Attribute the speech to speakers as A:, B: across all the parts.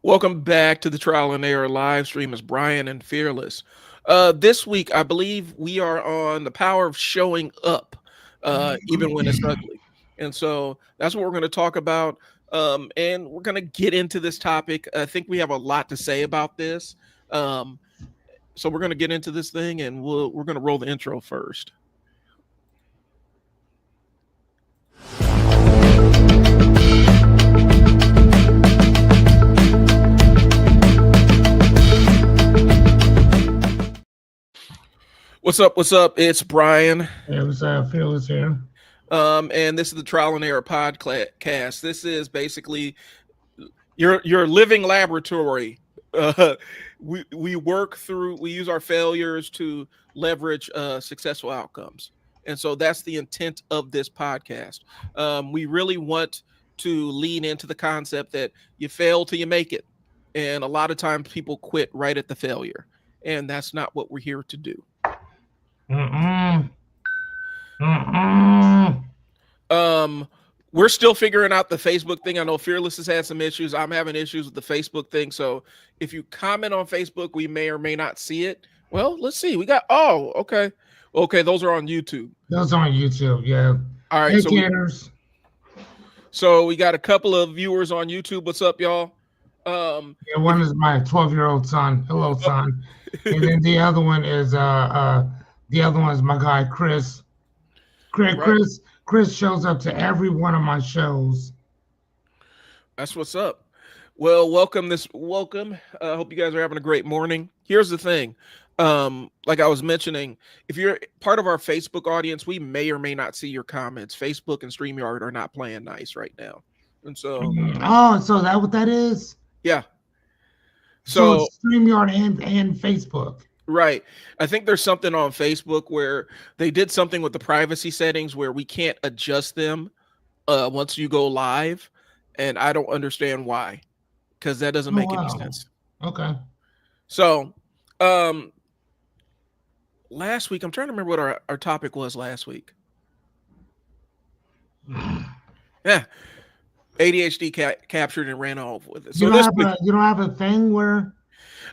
A: Welcome back to the Trial and Error live stream. It's Brian and Fearless. This week, I believe we are on the power of showing up, even when it's ugly. And so that's what we're going to talk about. And we're going to get into this topic. I think we have a lot to say about this. Um, so we're going to get into this thing, and we're going to roll the intro first. What's up? What's up? It's Brian.
B: It was Fearless here.
A: And this is the Trial and Error podcast. This is basically your living laboratory. Uh, we work through. We use our failures to leverage successful outcomes, and so that's the intent of this podcast. We really want to lean into the concept that you fail till you make it, and a lot of times people quit right at the failure, and that's not what we're here to do.
B: Mm-mm. Mm-mm.
A: Um, we're still figuring out the Facebook thing. I know Fearless has had some issues. I'm having issues with the Facebook thing. So if you comment on Facebook, we may or may not see it. Well, let's see. We got okay. Okay, those are on YouTube.
B: Those on YouTube, yeah.
A: All right,
B: Hey,
A: so
B: kidders.
A: we got a couple of viewers on YouTube. What's up, y'all?
B: Yeah, one is my 12-year-old son. Hello, son. And then the other one is my guy Chris.
A: Right.
B: Chris shows up to every one of my shows.
A: That's what's up. Well, welcome. I hope you guys are having a great morning. Here's the thing. Like I was mentioning, if you're part of our Facebook audience, we may or may not see your comments. Facebook and StreamYard are not playing nice right now. And so
B: Oh, so that what that is?
A: yeah.
B: So
A: So
B: it's StreamYard and Facebook.
A: right. I think there's something on Facebook where they did something with the privacy settings where we can't adjust them once you go live. And I don't understand why. Because that doesn't
B: Oh
A: make any
B: wow.
A: sense.
B: Okay.
A: So um last week, I'm trying to remember what our topic was last week. Yeah. ADHD captured and ran off with it. So this week,
B: You don't have a thing where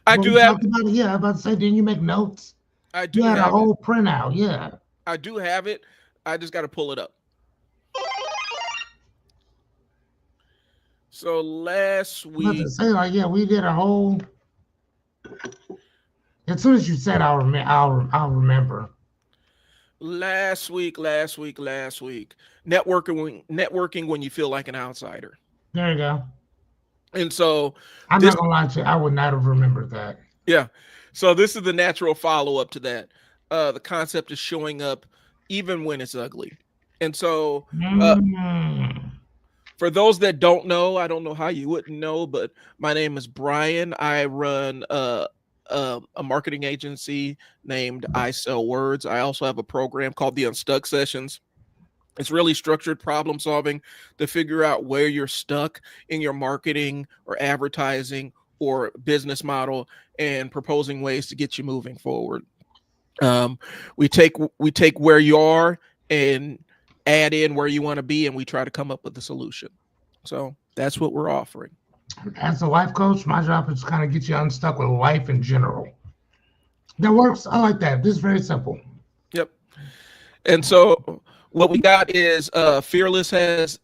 A: I
B: when
A: do
B: we
A: have
B: talked about it, yeah, I was about to say, didn't you make notes?
A: I
B: You
A: do
B: had a
A: have it.
B: whole printout, yeah.
A: I do have it. I just got to pull it up. So last
B: I was about
A: week,
B: to say, like, yeah, we did a whole. As soon as you said, I'll remember.
A: last week, networking when you feel like an outsider.
B: There you go.
A: And so
B: I'm
A: this,
B: not gonna lie to you, I would not have remembered that.
A: yeah. So this is the natural follow up to that. The concept is showing up even when it's ugly. And so
B: Mm.
A: for those that don't know, I don't know how you wouldn't know, but my name is Brian. I run a marketing agency named I Sell Words. I also have a program called the Unstuck Sessions. It's really structured problem solving to figure out where you're stuck in your marketing or advertising or business model and proposing ways to get you moving forward. Um, we take where you are and add in where you want to be, and we try to come up with a solution. So that's what we're offering.
B: As a life coach, my job is to kind of get you unstuck with life in general. That works. I like that. This is very simple.
A: Yep. And so what we got is Fearless has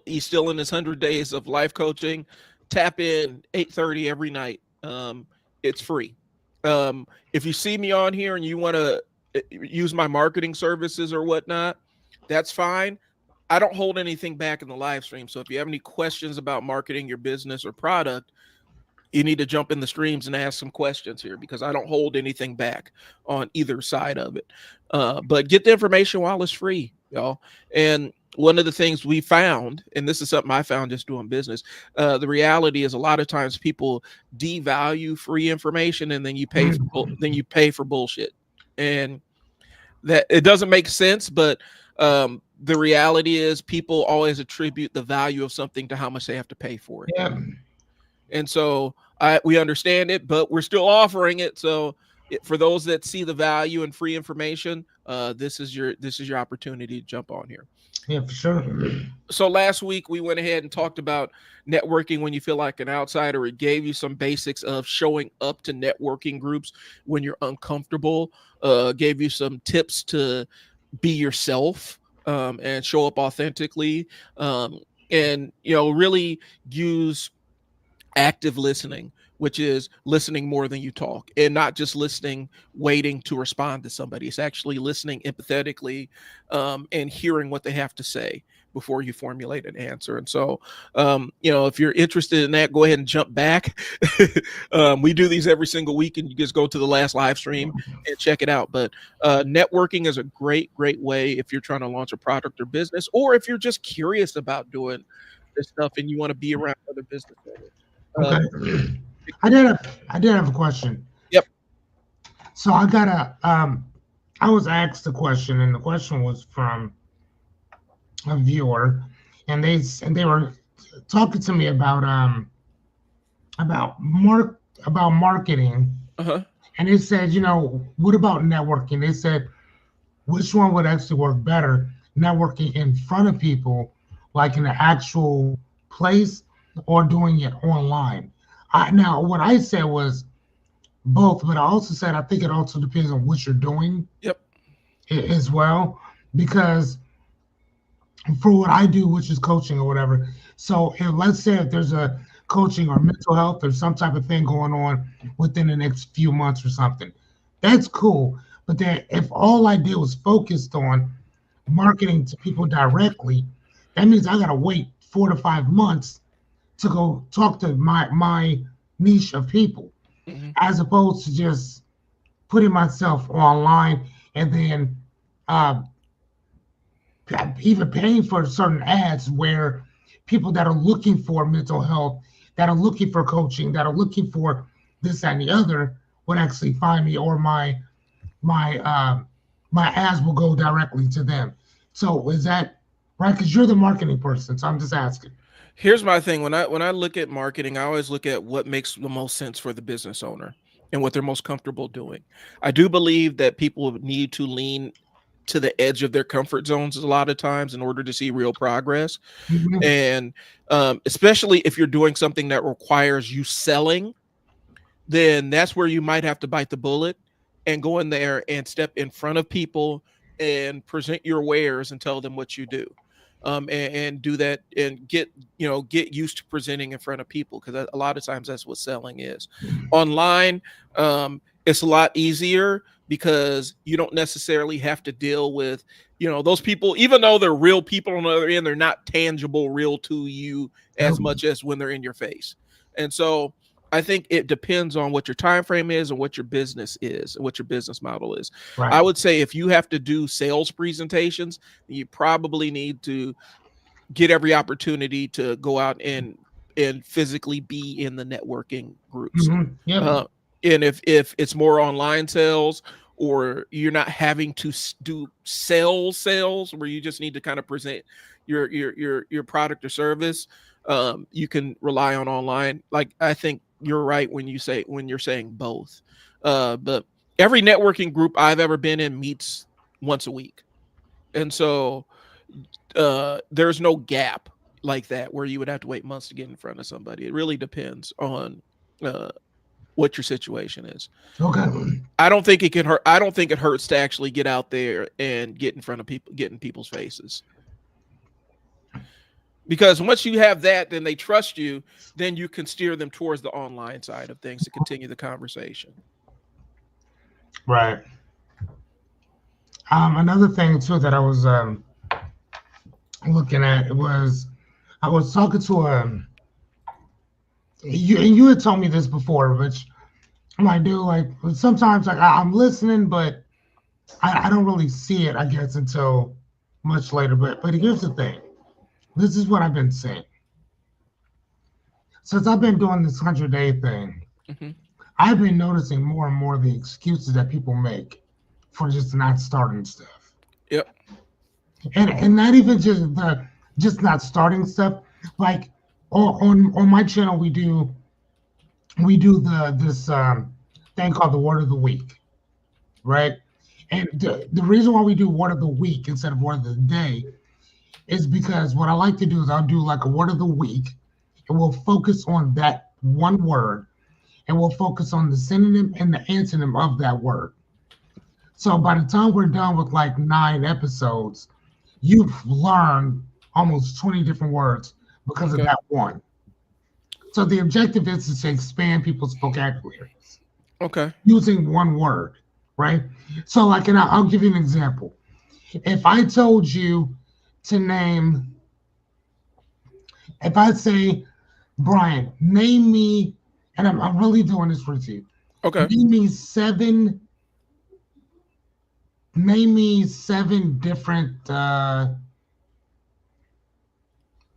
A: he's still in his 100 days of life coaching. Tap in 8:30 every night. It's free. If you see me on here and you want to use my marketing services or whatnot, that's fine. I don't hold anything back in the live stream. So if you have any questions about marketing your business or product, you need to jump in the streams and ask some questions here because I don't hold anything back on either side of it. But get the information while it's free, y'all. And one of the things we found, and this is something I found just doing business, the reality is a lot of times people devalue free information and then you pay for bullshit. And that it doesn't make sense, but the reality is people always attribute the value of something to how much they have to pay for it.
B: Yeah.
A: And so we understand it, but we're still offering it. So for those that see the value in free information, this is your opportunity to jump on here.
B: Yeah, for sure.
A: So last week we went ahead and talked about networking when you feel like an outsider. It gave you some basics of showing up to networking groups when you're uncomfortable. Gave you some tips to be yourself, and show up authentically, and really use active listening, which is listening more than you talk, and not just listening waiting to respond to somebody. It's actually listening empathetically, and hearing what they have to say before you formulate an answer. And so, if you're interested in that, go ahead and jump back. We do these every single week, and you just go to the last live stream and check it out. But networking is a great way if you're trying to launch a product or business, or if you're just curious about doing this stuff and you want to be around other business owners. Uh,
B: Okay. I did have a question.
A: yep.
B: So I was asked a question, and the question was from a viewer, and they were talking to me about about marketing,
A: Uh-huh.
B: and they said, what about networking? They said which one would actually work better, networking in front of people, like in an actual place, or doing it online. Now, what I said was both, but I also said I think it also depends on what you're doing
A: Yep.
B: as well, because for what I do, which is coaching or whatever. So let's say if there's a coaching or mental health or some type of thing going on within the next few months or something, that's cool. But then if all I did was focused on marketing to people directly, that means I gotta wait 4 to 5 months to go talk to my niche of people,
A: Hmm.
B: as opposed to just putting myself online and then uh, even paying for certain ads where people that are looking for mental health, that are looking for coaching, that are looking for this and the other would actually find me, or my my ads will go directly to them. So is that right? Because you're the marketing person, so I'm just asking.
A: Here's my thing. When I look at marketing, I always look at what makes the most sense for the business owner and what they're most comfortable doing. I do believe that people need to lean to the edge of their comfort zones a lot of times in order to see real progress.
B: Mhm.
A: And especially if you're doing something that requires you selling, then that's where you might have to bite the bullet and go in there and step in front of people and present your wares and tell them what you do. And do that and get used to presenting in front of people, because a lot of times that's what selling is. Online, it's a lot easier because you don't necessarily have to deal with those people. Even though they're real people on the other end, they're not tangible real to you as much as when they're in your face. And so I think it depends on what your time frame is and what your business is and what your business model is. I
B: Right.
A: would say if you have to do sales presentations, you probably need to get every opportunity to go out and physically be in the networking groups.
B: Yep.
A: Uh, and if it's more online sales, or you're not having to do sales where you just need to kind of present your product or service, you can rely on online. Like, I think you're right when you're saying both. But every networking group I've ever been in meets once a week, and so there's no gap like that where you would have to wait months to get in front of somebody. It really depends on uh, what your situation is.
B: Okay.
A: I don't think it can hurt. I don't think it hurts to actually get out there and get in front of people, get in people's faces. Because once you have that, then they trust you. Then you can steer them towards the online side of things to continue the conversation.
B: Right. Another thing too that I was looking at was I was talking to you, and you had told me this before, which I'm like, dude, like sometimes like I'm listening, but I don't really see it, I guess, until much later. But here's the thing. This is what I've been saying. Since I've been doing this 100-day thing,
A: Hmm.
B: I've been noticing more and more the excuses that people make for just not starting stuff.
A: Yep.
B: And not even just not starting stuff. Like on my channel we do this thing called the word of the week, right? And the reason why we do word of the week instead of word of the day is because what I like to do is I'll do like a word of the week, and we'll focus on that one word, and we'll focus on the synonym and the antonym of that word. So by the time we're done with like 9 episodes, you've learned almost 20 different words because of
A: Okay.
B: that one. So the objective is to expand people's vocabularies
A: Okay.
B: using one word, right? So like, and I'll give you an example. If I told you to name, if I say, Brian, name me, and I'm really doing this for you.
A: Okay.
B: Name me seven. Name me seven different.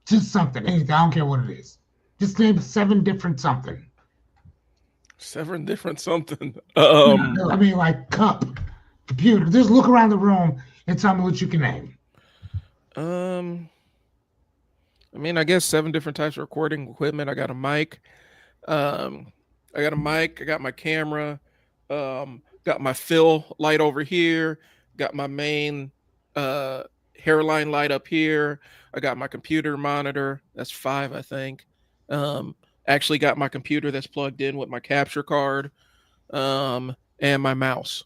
B: Just something. Anything. I don't care what it is. Just name seven different something.
A: Seven different something.
B: I mean, like cup, computer. Just look around the room and tell me what you can name.
A: Um. I mean, I guess seven different types of recording equipment. I got a mic. Um. I got a mic. I got my camera. Got my fill light over here. Got my main uh hairline light up here. I got my computer monitor. That's five, I think. Um. Actually, got my computer that's plugged in with my capture card. And my mouse.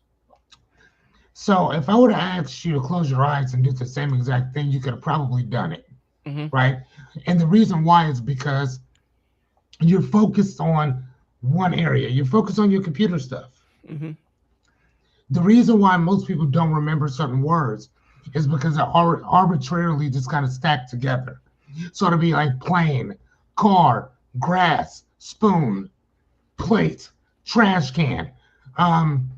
B: So if I would have asked you to close your eyes and do the same exact thing, you could have probably done it,
A: Mm-hmm.
B: right? And the reason why is because you're focused on one area. You're focused on your computer stuff.
A: Mm-hmm.
B: The reason why most people don't remember certain words is because they're arbitrarily just kind of stacked together. So it'll be like plane, car, grass, spoon, plate, trash can, um,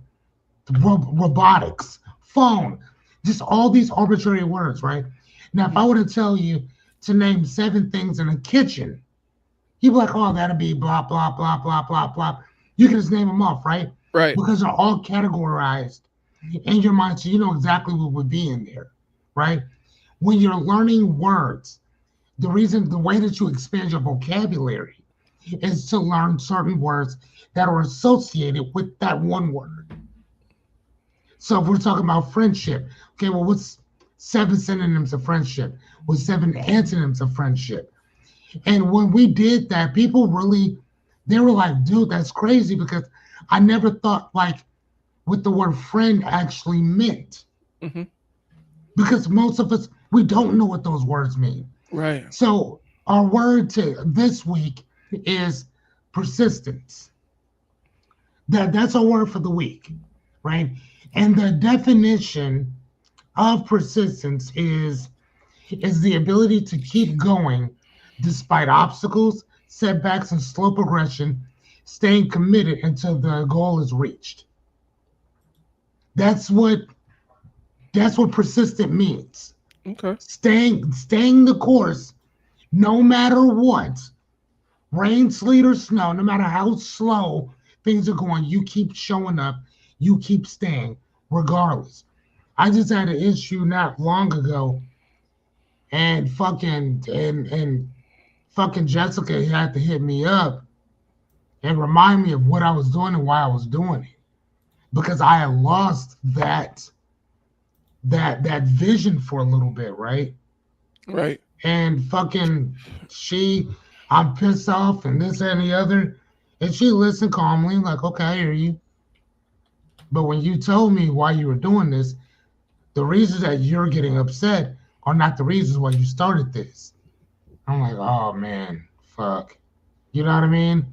B: robotics, phone, just all these arbitrary words, right? Now, if
A: Mm-hmm.
B: I were to tell you to name seven things in a kitchen, you'd be like, oh, that'll be blah, blah, blah, blah, blah, blah. You can just name them off, right?
A: Right.
B: Because they're all categorized in your mind, so you know exactly what would be in there, right? When you're learning words, the way that you expand your vocabulary is to learn certain words that are associated with that one word. So if we're talking about friendship, okay, well, what's seven synonyms of friendship? What's seven antonyms of friendship? And when we did that, people really, they were like, dude, that's crazy because I never thought like what the word friend actually meant.
A: Mm-hmm.
B: Because most of us, we don't know what those words mean.
A: Right.
B: So our word to this week is persistence. That's our word for the week, right? And the definition of persistence is the ability to keep going despite obstacles, setbacks, and slow progression, staying committed until the goal is reached. That's what that's what persistent means.
A: Okay.
B: Staying the course no matter what, rain, sleet, or snow, no matter how slow things are going, you keep showing up, you keep staying, regardless. I just had an issue not long ago, and fucking Jessica had to hit me up and remind me of what I was doing and why I was doing it. Because I had lost that vision for a little bit, right?
A: Right.
B: And fucking she, I'm pissed off and this and the other. And she listened calmly, like, okay, I hear you. But when you told me why you were doing this, the reasons that you're getting upset are not the reasons why you started this. I'm like, oh man, fuck. You know what I mean?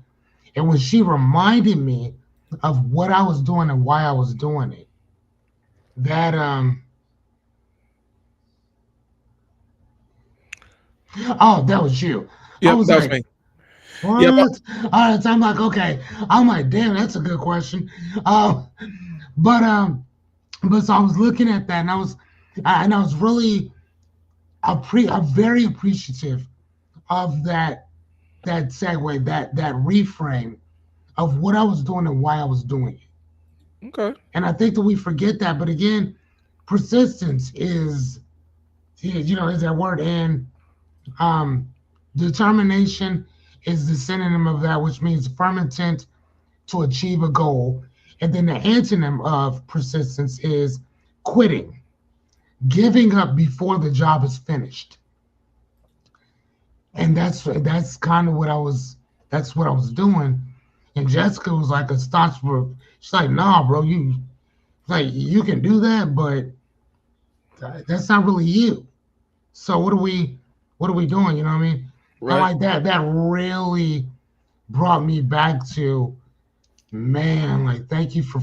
B: And when she reminded me of what I was doing and why I was doing it, that oh, that was you. I
A: Yep.
B: was
A: That was
B: like,
A: me. Yep.
B: what? All right, so I'm like, okay. I'm like, damn, that's a good question. Um, but so I was looking at that, and I was really I'm very appreciative of that segue, that reframe of what I was doing and why I was doing it.
A: Okay.
B: And I think that we forget that. But again, persistence is that word, and um, determination is the synonym of that, which means firm intent to achieve a goal. And then the antonym of persistence is quitting, giving up before the job is finished. And that's kind of what I was. That's what I was doing. And Jessica was like a staunch. She's like, "Nah, bro, you can do that, but that's not really you. So what are we doing? You know what I mean?" And
A: Right.
B: like that really brought me back to, man, like thank you for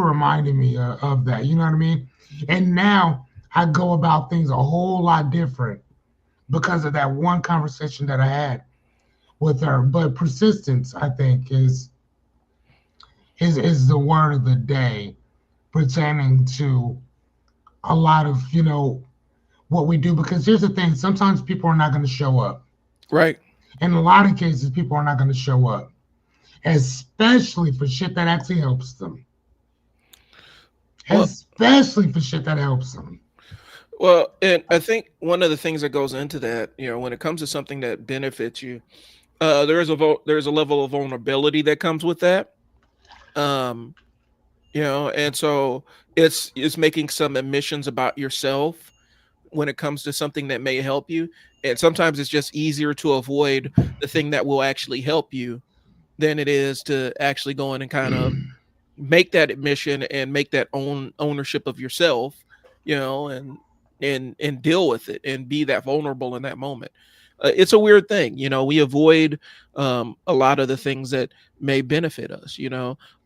B: reminding me of that. You know what I mean? And now I go about things a whole lot different because of that one conversation that I had with her. But persistence, I think, is the word of the day pertaining to a lot of what we do. Because here's the thing: sometimes people are not going to show up.
A: Right.
B: In a lot of cases, people are not going to show up, especially for shit that actually helps them.
A: Well,
B: Especially for shit that helps them.
A: and I think one of the things that goes into that, when it comes to something that benefits you, there's a level of vulnerability that comes with that. Um, and so it's making some admissions about yourself when it comes to something that may help you. And sometimes it's just easier to avoid the thing that will actually help you than it is to actually go in and kind of make that admission and make that ownership of yourself, and deal with it and be that vulnerable in that moment. It's a weird thing, we avoid a lot of the things that may benefit us.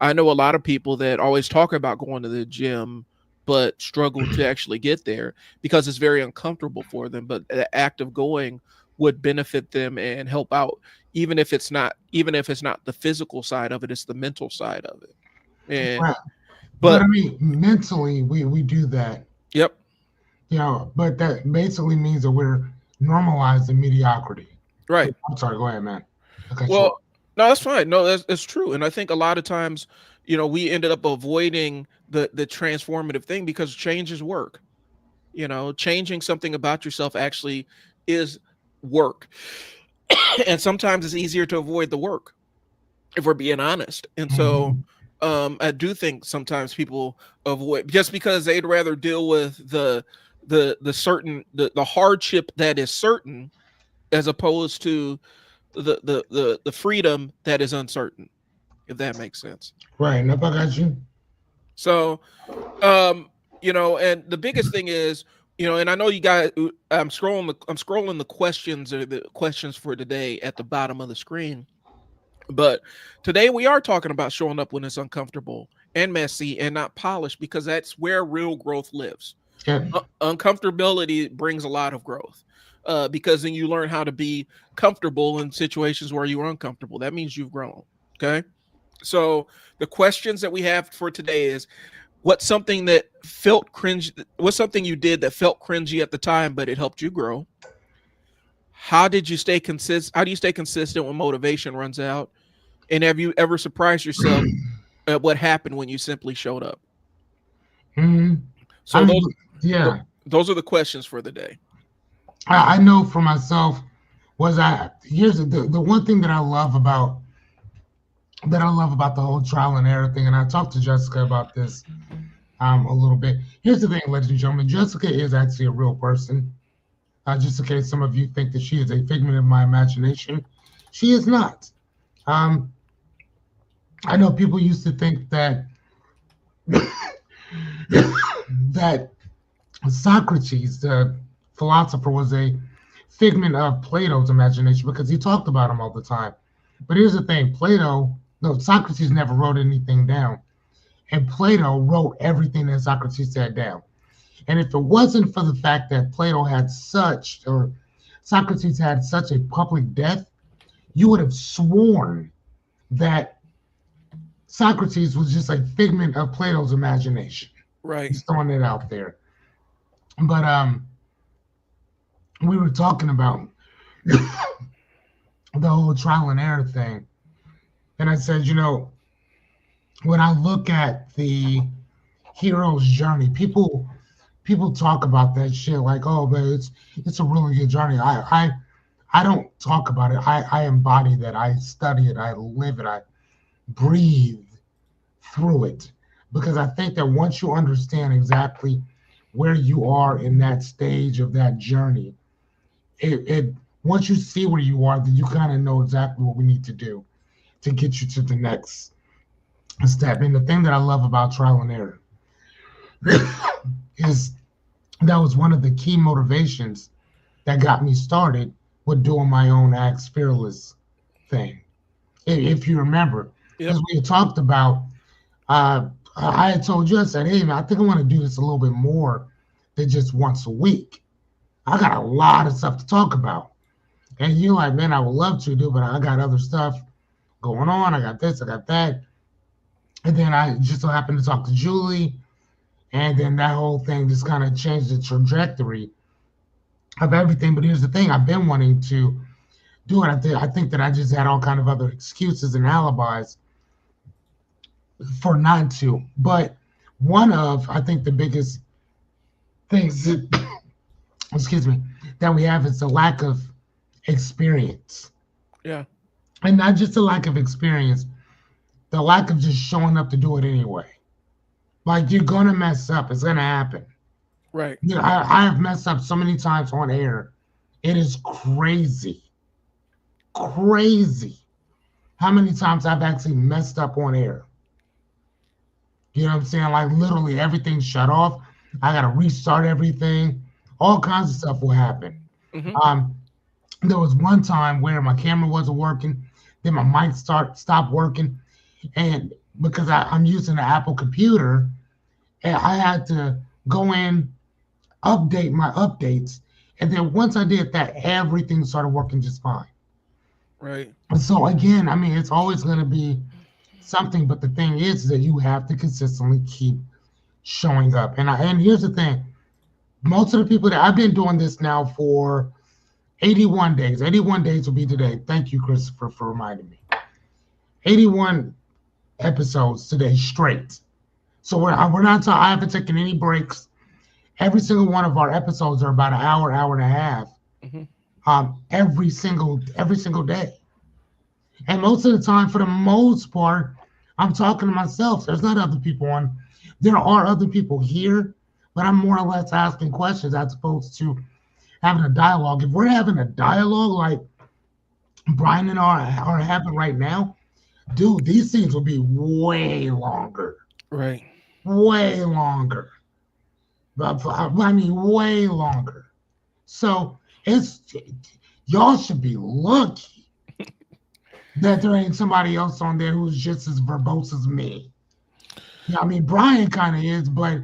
A: I know a lot of people that always talk about going to the gym but struggle to actually get there because it's very uncomfortable for them, but the act of going would benefit them and help out, even if it's not the physical side of it, it's the mental side of it. And
B: Right. But
A: but
B: I mean, mentally, we do that,
A: yep.
B: but that basically means that we're normalizing mediocrity.
A: Right.
B: I'm sorry, go ahead, man. I cut you
A: Well,
B: off.
A: no, that's fine. No, that's true. And I think a lot of times, we ended up avoiding the transformative thing because change is work. Changing something about yourself actually is work. And sometimes it's easier to avoid the work, if we're being honest. And so
B: Hmm.
A: I do think sometimes people avoid just because they'd rather deal with the hardship that is certain, as opposed to the freedom that is uncertain, if that makes sense.
B: Right. Nope, I got you.
A: So, and the biggest thing is, and I know you guys, I'm scrolling the questions, or the questions for today at the bottom of the screen. But today we are talking about showing up when it's uncomfortable and messy and not polished, because that's where real growth lives.
B: Yeah.
A: Uncomfortability brings a lot of growth, because then you learn how to be comfortable in situations where you are uncomfortable. That means you've grown. Okay. So the questions that we have for today is, what's something that felt cringe? What's something you did that felt cringy at the time, but it helped you grow? How do you stay consistent when motivation runs out? And have you ever surprised yourself at what happened when you simply showed up?
B: Hmm. I
A: So
B: mean,
A: tho-
B: yeah.
A: those are the questions for the day.
B: I know for myself was I here's the one thing that I love about the whole trial and error thing, and I talked to Jessica about this a little bit. Here's the thing, ladies and gentlemen, Jessica is actually a real person. Just in case some of you think that she is a figment of my imagination, she is not. Um, I know people used to think that that Socrates, the philosopher, was a figment of Plato's imagination because he talked about him all the time. But here's the thing: no, Socrates never wrote anything down, and Plato wrote everything that Socrates said down. And if it wasn't for the fact that Socrates had such a public death, you would have sworn that Socrates was just a figment of Plato's imagination.
A: Right.
B: Just throwing it out there. But we were talking about the whole trial and error thing, and I said, when I look at the hero's journey, people talk about that shit like, oh, but it's a really good journey. I don't talk about it. I embody that. I study it. I live it. I breathe through it because I think that once you understand exactly where you are in that stage of that journey, it once you see where you are, then you kind of know exactly what we need to do to get you to the next step. And the thing that I love about trial and error is that was one of the key motivations that got me started with doing my own Acts Fearless thing. If you remember, because
A: Yep.
B: we had talked about, I had told you, I said, hey, man, I think I want to do this a little bit more than just once a week. I got a lot of stuff to talk about. And you're like, man, I would love to do, but I got other stuff going on. I got this, I got that. And then I just so happened to talk to Julie. And then that whole thing just kind of changed the trajectory of everything. But here's the thing, I've been wanting to do it. I think that I just had all kind of other excuses and alibis for not to. But one of, I think, the biggest things that, excuse me, that we have is the lack of experience.
A: Yeah.
B: And not just a lack of experience, the lack of just showing up to do it anyway. Like you're gonna mess up. It's gonna happen.
A: Right.
B: You know, I have messed up so many times on air. It is crazy. Crazy. How many times I've actually messed up on air. You know what I'm saying? Like literally everything shut off. I gotta restart everything. All kinds of stuff will happen.
A: Hmm.
B: Um, there was one time where my camera wasn't working, then my mic stopped working, and because I'm using an Apple computer, and I had to go in, update my updates, and then once I did that, everything started working just fine.
A: Right.
B: And so again, I mean, it's always going to be something, but the thing is that you have to consistently keep showing up. And here's the thing: most of the people that I've been doing this now for 81 days. 81 days will be today. Thank you, Christopher, for reminding me. 81 episodes today straight. So we're not talking. I haven't taken any breaks. Every single one of our episodes are about an hour, hour and a half.
A: Hmm.
B: Every single day. And most of the time, for the most part, I'm talking to myself. There's not other people on. There are other people here, but I'm more or less asking questions as opposed to having a dialogue. If we're having a dialogue like Brian and I are having right now, dude, these things will be way longer,
A: Right.
B: way longer. I mean, way longer. So it's y'all should be lucky that there ain't somebody else on there who's just as verbose as me. Yeah, I mean, Brian kind of is, but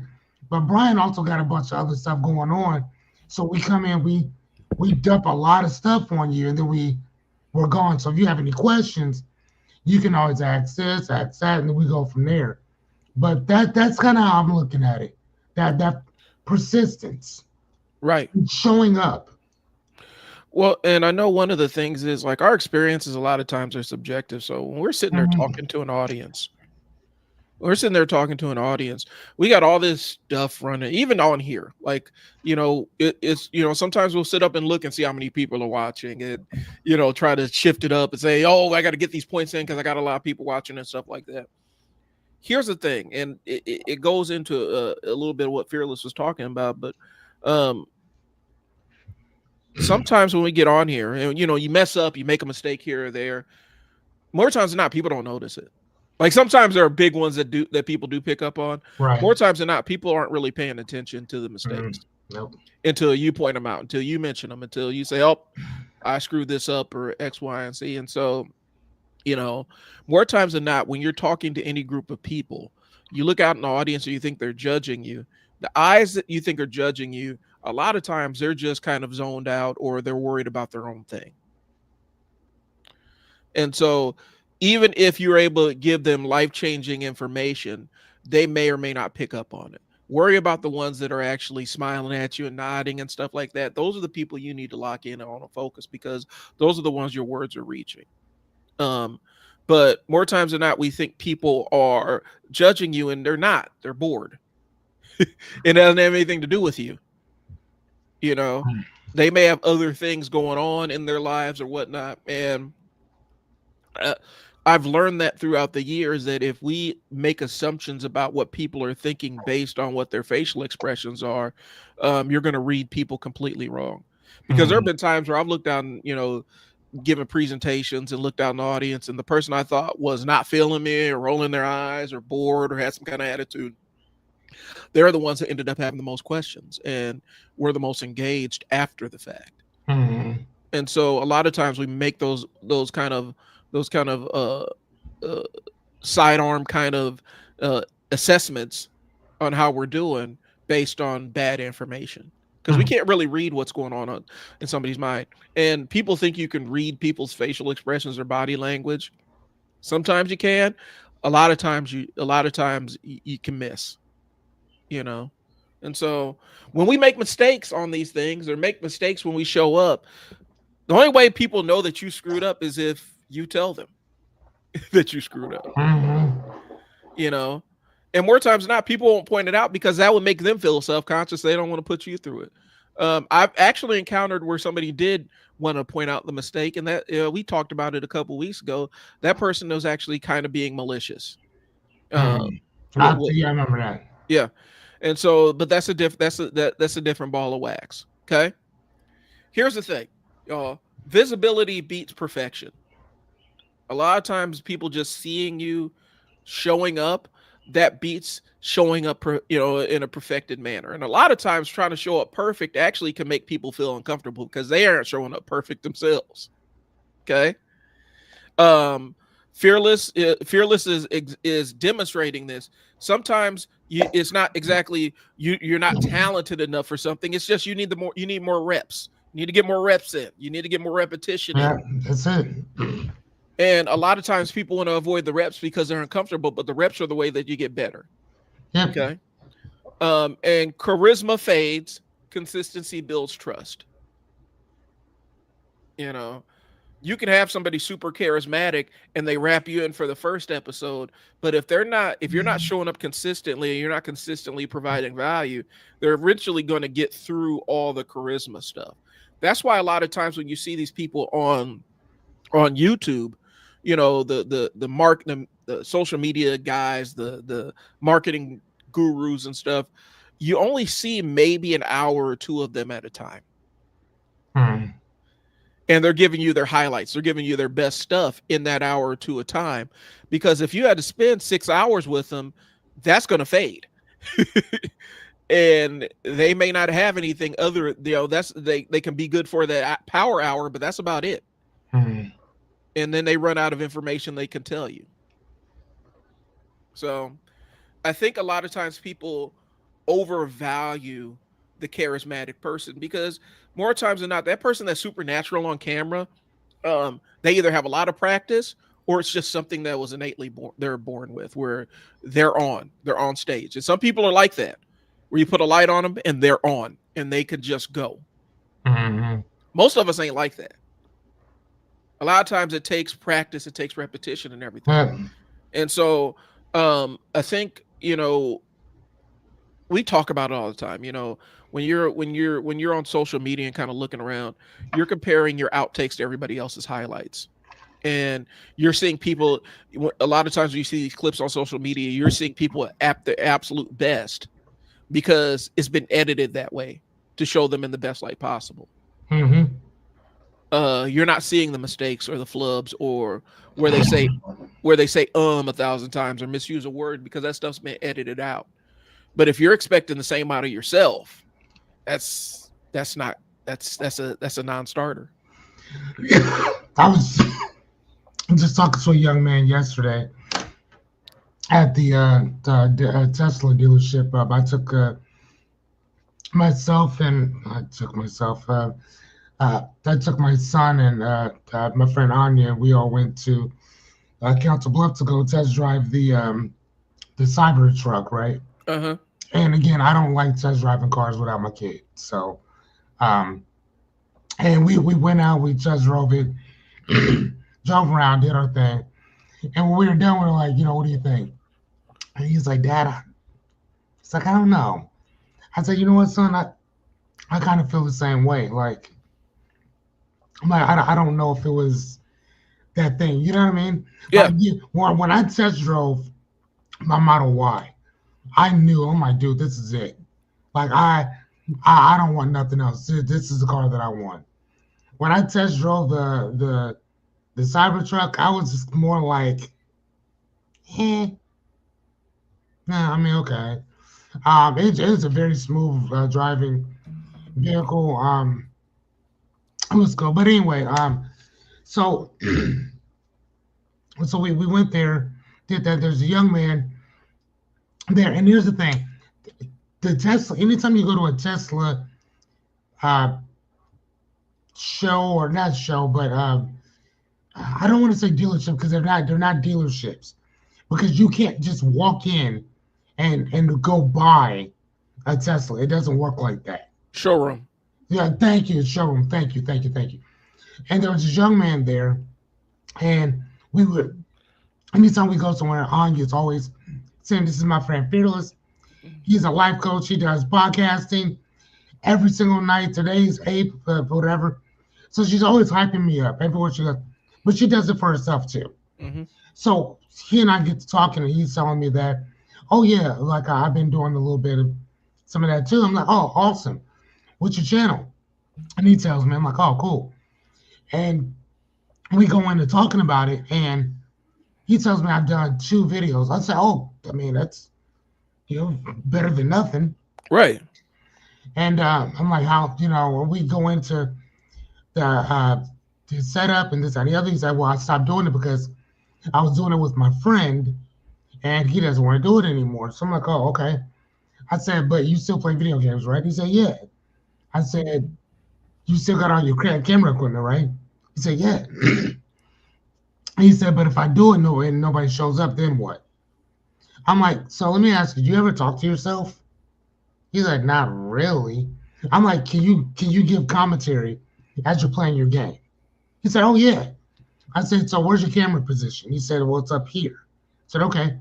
B: Brian also got a bunch of other stuff going on. So we come in, we dump a lot of stuff on you, and then we're gone. So if you have any questions, you can always ask this, ask that, and then we go from there. But that's kind of how I'm looking at it. That persistence,
A: Right.
B: showing up.
A: Well, and I know one of the things is like our experiences a lot of times are subjective. So when we're sitting there
B: Mhm.
A: talking to an audience, we're sitting there talking to an audience, we got all this stuff running, even on here. Like, it's, sometimes we'll sit up and look and see how many people are watching and, try to shift it up and say, oh, I got to get these points in because I got a lot of people watching and stuff like that. Here's the thing, and it goes into a little bit of what Fearless was talking about, but um, sometimes when we get on here and you mess up, you make a mistake here or there, more times than not people don't notice it. Like sometimes there are big ones that people do pick up on.
B: Right.
A: More times than not people aren't really paying attention to the
B: Mm.
A: mistakes
B: Nope.
A: until you point them out, until you mention them, until you say, oh, I screwed this up or X, Y, and Z. And so you know more times than not when you're talking to any group of people, you look out in the audience and you think they're judging you. The eyes that you think are judging you, a lot of times they're just kind of zoned out or they're worried about their own thing. And so, even if you're able to give them life changing information, they may or may not pick up on it. Worry about the ones that are actually smiling at you and nodding and stuff like that. Those are the people you need to lock in on and focus because those are the ones your words are reaching. Um, but more times than not, we think people are judging you and they're not. They're bored. It doesn't have anything to do with you. You know, they may have other things going on in their lives or whatnot. And uh, I've learned that throughout the years that if we make assumptions about what people are thinking based on what their facial expressions are, you're going to read people completely wrong. Because there have been times where I've looked down, giving presentations and looked out in the audience, and the person I thought was not feeling me or rolling their eyes or bored or had some kind of attitude, they're the ones that ended up having the most questions and were the most engaged after the fact. And so a lot of times we make those kind of sidearm kind of assessments on how we're doing based on bad information, because we can't really read what's going on in somebody's mind. And people think you can read people's facial expressions or body language. Sometimes you can. A lot of times you can miss, you know. And so when we make mistakes on these things or make mistakes when we show up, the only way people know that you screwed up is if you tell them that you screwed up, you know. And more times than not, people won't point it out because that would make them feel self-conscious. They don't want to put you through it. I've actually encountered where somebody did want to point out the mistake, and that we talked about it a couple weeks ago. That person was actually kind of being malicious.
B: Yeah, I remember that.
A: Yeah, and so, but that's a different ball of wax. Okay, here's the thing, visibility beats perfection. A lot of times, people just seeing you showing up, that beats showing up in a perfected manner. And a lot of times trying to show up perfect actually can make people feel uncomfortable because they aren't showing up perfect themselves. Okay. Fearless is demonstrating this. Sometimes it's not exactly you're not talented enough for something. It's just you need more reps. You need to get more reps in. You need to get more repetition in.
B: That's it.
A: And a lot of times people want to avoid the reps because they're uncomfortable, but the reps are the way that you get better.
B: Yep.
A: Okay. And charisma fades, consistency builds trust. You know, you can have somebody super charismatic and they wrap you in for the first episode, but if you're not showing up consistently and you're not consistently providing value, they're eventually going to get through all the charisma stuff. That's why a lot of times when you see these people on YouTube, the social media guys, the marketing gurus and stuff, you only see maybe an hour or two of them at a time. And they're giving you their highlights. They're giving you their best stuff in that hour or two a time. Because if you had to spend 6 hours with them, that's going to fade. And they may not have anything other, they can be good for that power hour, but that's about it. And then they run out of information they can tell you. So I think a lot of times people overvalue the charismatic person because more times than not, that person that's supernatural on camera, they either have a lot of practice or it's just something that was innately they're born with, where they're on stage. And some people are like that, where you put a light on them and they're on and they could just go. Most of us ain't like that. A lot of times it takes practice, it takes repetition and everything. And so I think, we talk about it all the time. When you're on social media and kind of looking around, you're comparing your outtakes to everybody else's highlights. And you're seeing people, a lot of times when you see these clips on social media, you're seeing people at their absolute best because it's been edited that way to show them in the best light possible. You're not seeing the mistakes or the flubs or where they say 1,000 times or misuse a word because that stuff's been edited out. But if you're expecting the same out of yourself, that's a non-starter.
B: I was just talking to a young man yesterday at the Tesla dealership. I took myself. I took my son and my friend Anya, and we all went to Council Bluff to go test drive the Cyber truck, right? And again, I don't like test driving cars without my kid. So, and we went out, we test drove it, drove around, did our thing. And when we were done, we were like, what do you think? And he's like, Dad, it's like, I don't know. I said, you know what, son, I kind of feel the same way. Like, I'm like, I don't know if it was that thing. You know what I mean?
A: Yeah.
B: Like, when I test drove my Model Y, I knew, oh my dude, this is it. Like I don't want nothing else. This is the car that I want. When I test drove the Cybertruck, I was just more like, eh, nah, I mean, okay. It's a very smooth driving vehicle. Let's go. But anyway, so so we went there, did that. There's a young man there, and here's the thing: the Tesla. Anytime you go to a Tesla uh, show or not show, but I don't want to say dealership because they're not dealerships because you can't just walk in and go buy a Tesla. It doesn't work like that.
A: Showroom.
B: Yeah, thank you, showroom. Thank you, thank you, thank you. And there was this young man there, and we would anytime we go somewhere, Anya's always saying, "This is my friend Fearless. He's a life coach. He does podcasting every single night. Today's eighth, whatever." So she's always hyping me up everywhere she goes, but she does it for herself too.
A: Mm-hmm.
B: So he and I get to talking, and he's telling me that, "Oh yeah, like I've been doing a little bit of some of that too." I'm like, "Oh, awesome. What's your channel?" And he tells me, I'm like, "Oh, cool." And we go into talking about it, and he tells me I've done 2 videos. I say, "Oh, I mean that's better than nothing."
A: Right.
B: And I'm like, "How when we go into the setup and this and the other?" He said, "Well, I stopped doing it because I was doing it with my friend, and he doesn't want to do it anymore." So I'm like, "Oh, okay." I said, "But you still play video games, right?" He said, "Yeah." I said, "You still got all your camera equipment, right?" He said, "Yeah." He said, "But if I do it and nobody shows up, then what?" I'm like, "So let me ask you, do you ever talk to yourself?" He's like, "Not really." I'm like, "Can you give commentary as you're playing your game?" He said, "Oh yeah." I said, "So where's your camera position?" He said, "Well, it's up here." I said, "Okay."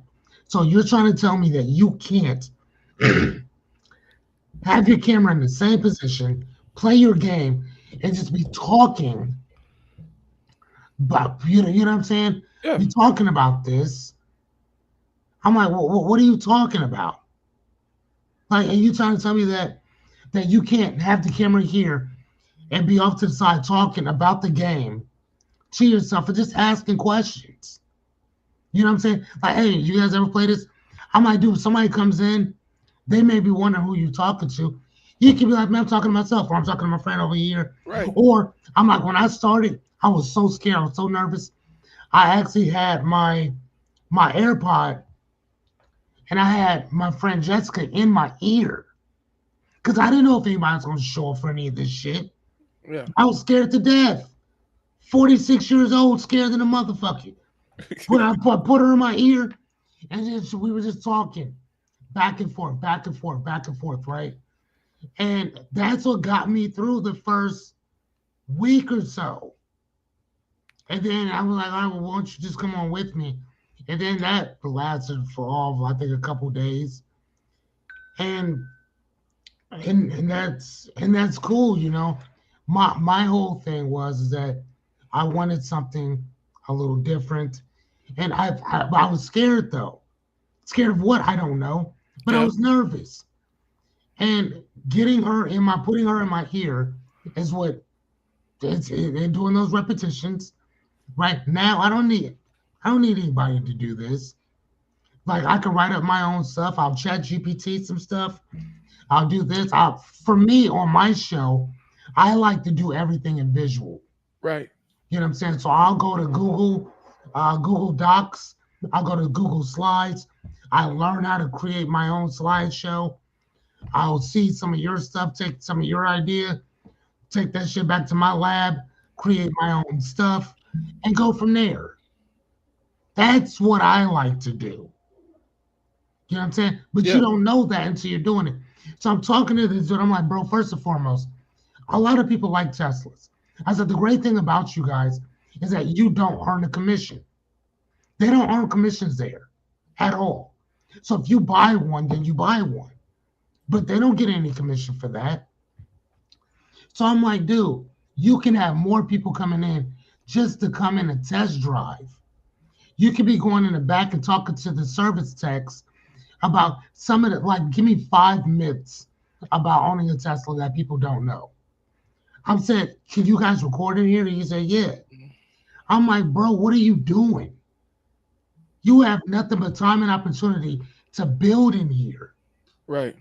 B: So you're trying to tell me that you can't have your camera in the same position, play your game, and just be talking about you know what I'm saying?
A: Yeah.
B: Be talking about this. I'm like, well, what are you talking about? Like, are you trying to tell me that you can't have the camera here and be off to the side talking about the game to yourself and just asking questions? You know what I'm saying? Like, hey, you guys ever play this? I'm like, dude, somebody comes in, they may be wondering who you're talking to. You can be like, "Man, I'm talking to myself," or "I'm talking to my friend over here."
A: Right.
B: Or I'm like, when I started, I was so scared, I was so nervous. I actually had my AirPod and I had my friend Jessica in my ear because I didn't know if anybody was gonna show up for any of this shit.
A: Yeah.
B: I was scared to death. 46 years old, scared than a motherfucker. Put her in my ear, and then we were just talking back and forth, back and forth, back and forth, right? And that's what got me through the first week or so. And then I was like, "All right, well, why don't you just come on with me?" And then that lasted for all of, I think, a couple days. And and that's cool, you know. My whole thing was is that I wanted something a little different. And I was scared though. Scared of what? I don't know. But I
A: Yeah.
B: was nervous. And putting her in my ear is what and doing those repetitions. Right now, I don't need anybody to do this. Like I can write up my own stuff. I'll chat GPT some stuff. I'll do this. For me on my show, I like to do everything in visual.
A: Right.
B: You know what I'm saying? So I'll go to Google Docs. I'll go to Google Slides. I learn how to create my own slideshow. I'll see some of your stuff, take some of your idea, take that shit back to my lab, create my own stuff, and go from there. That's what I like to do. You know what I'm saying? But you
A: Yeah.
B: don't know that until you're doing it. So I'm talking to this dude. I'm like, "Bro, first and foremost, a lot of people like Teslas." I said, "The great thing about you guys is that you don't earn a commission. They don't earn commissions there at all. So if you buy one, then you buy one. But they don't get any commission for that." So I'm like, "Dude, you can have more people coming in just to come in and test drive. You could be going in the back and talking to the service techs about some of the, like, give me 5 myths about owning a Tesla that people don't know. I'm saying, can you guys record in here? And you say, yeah. I'm like, bro, what are you doing? You have nothing but time and opportunity to build in here.
A: Right.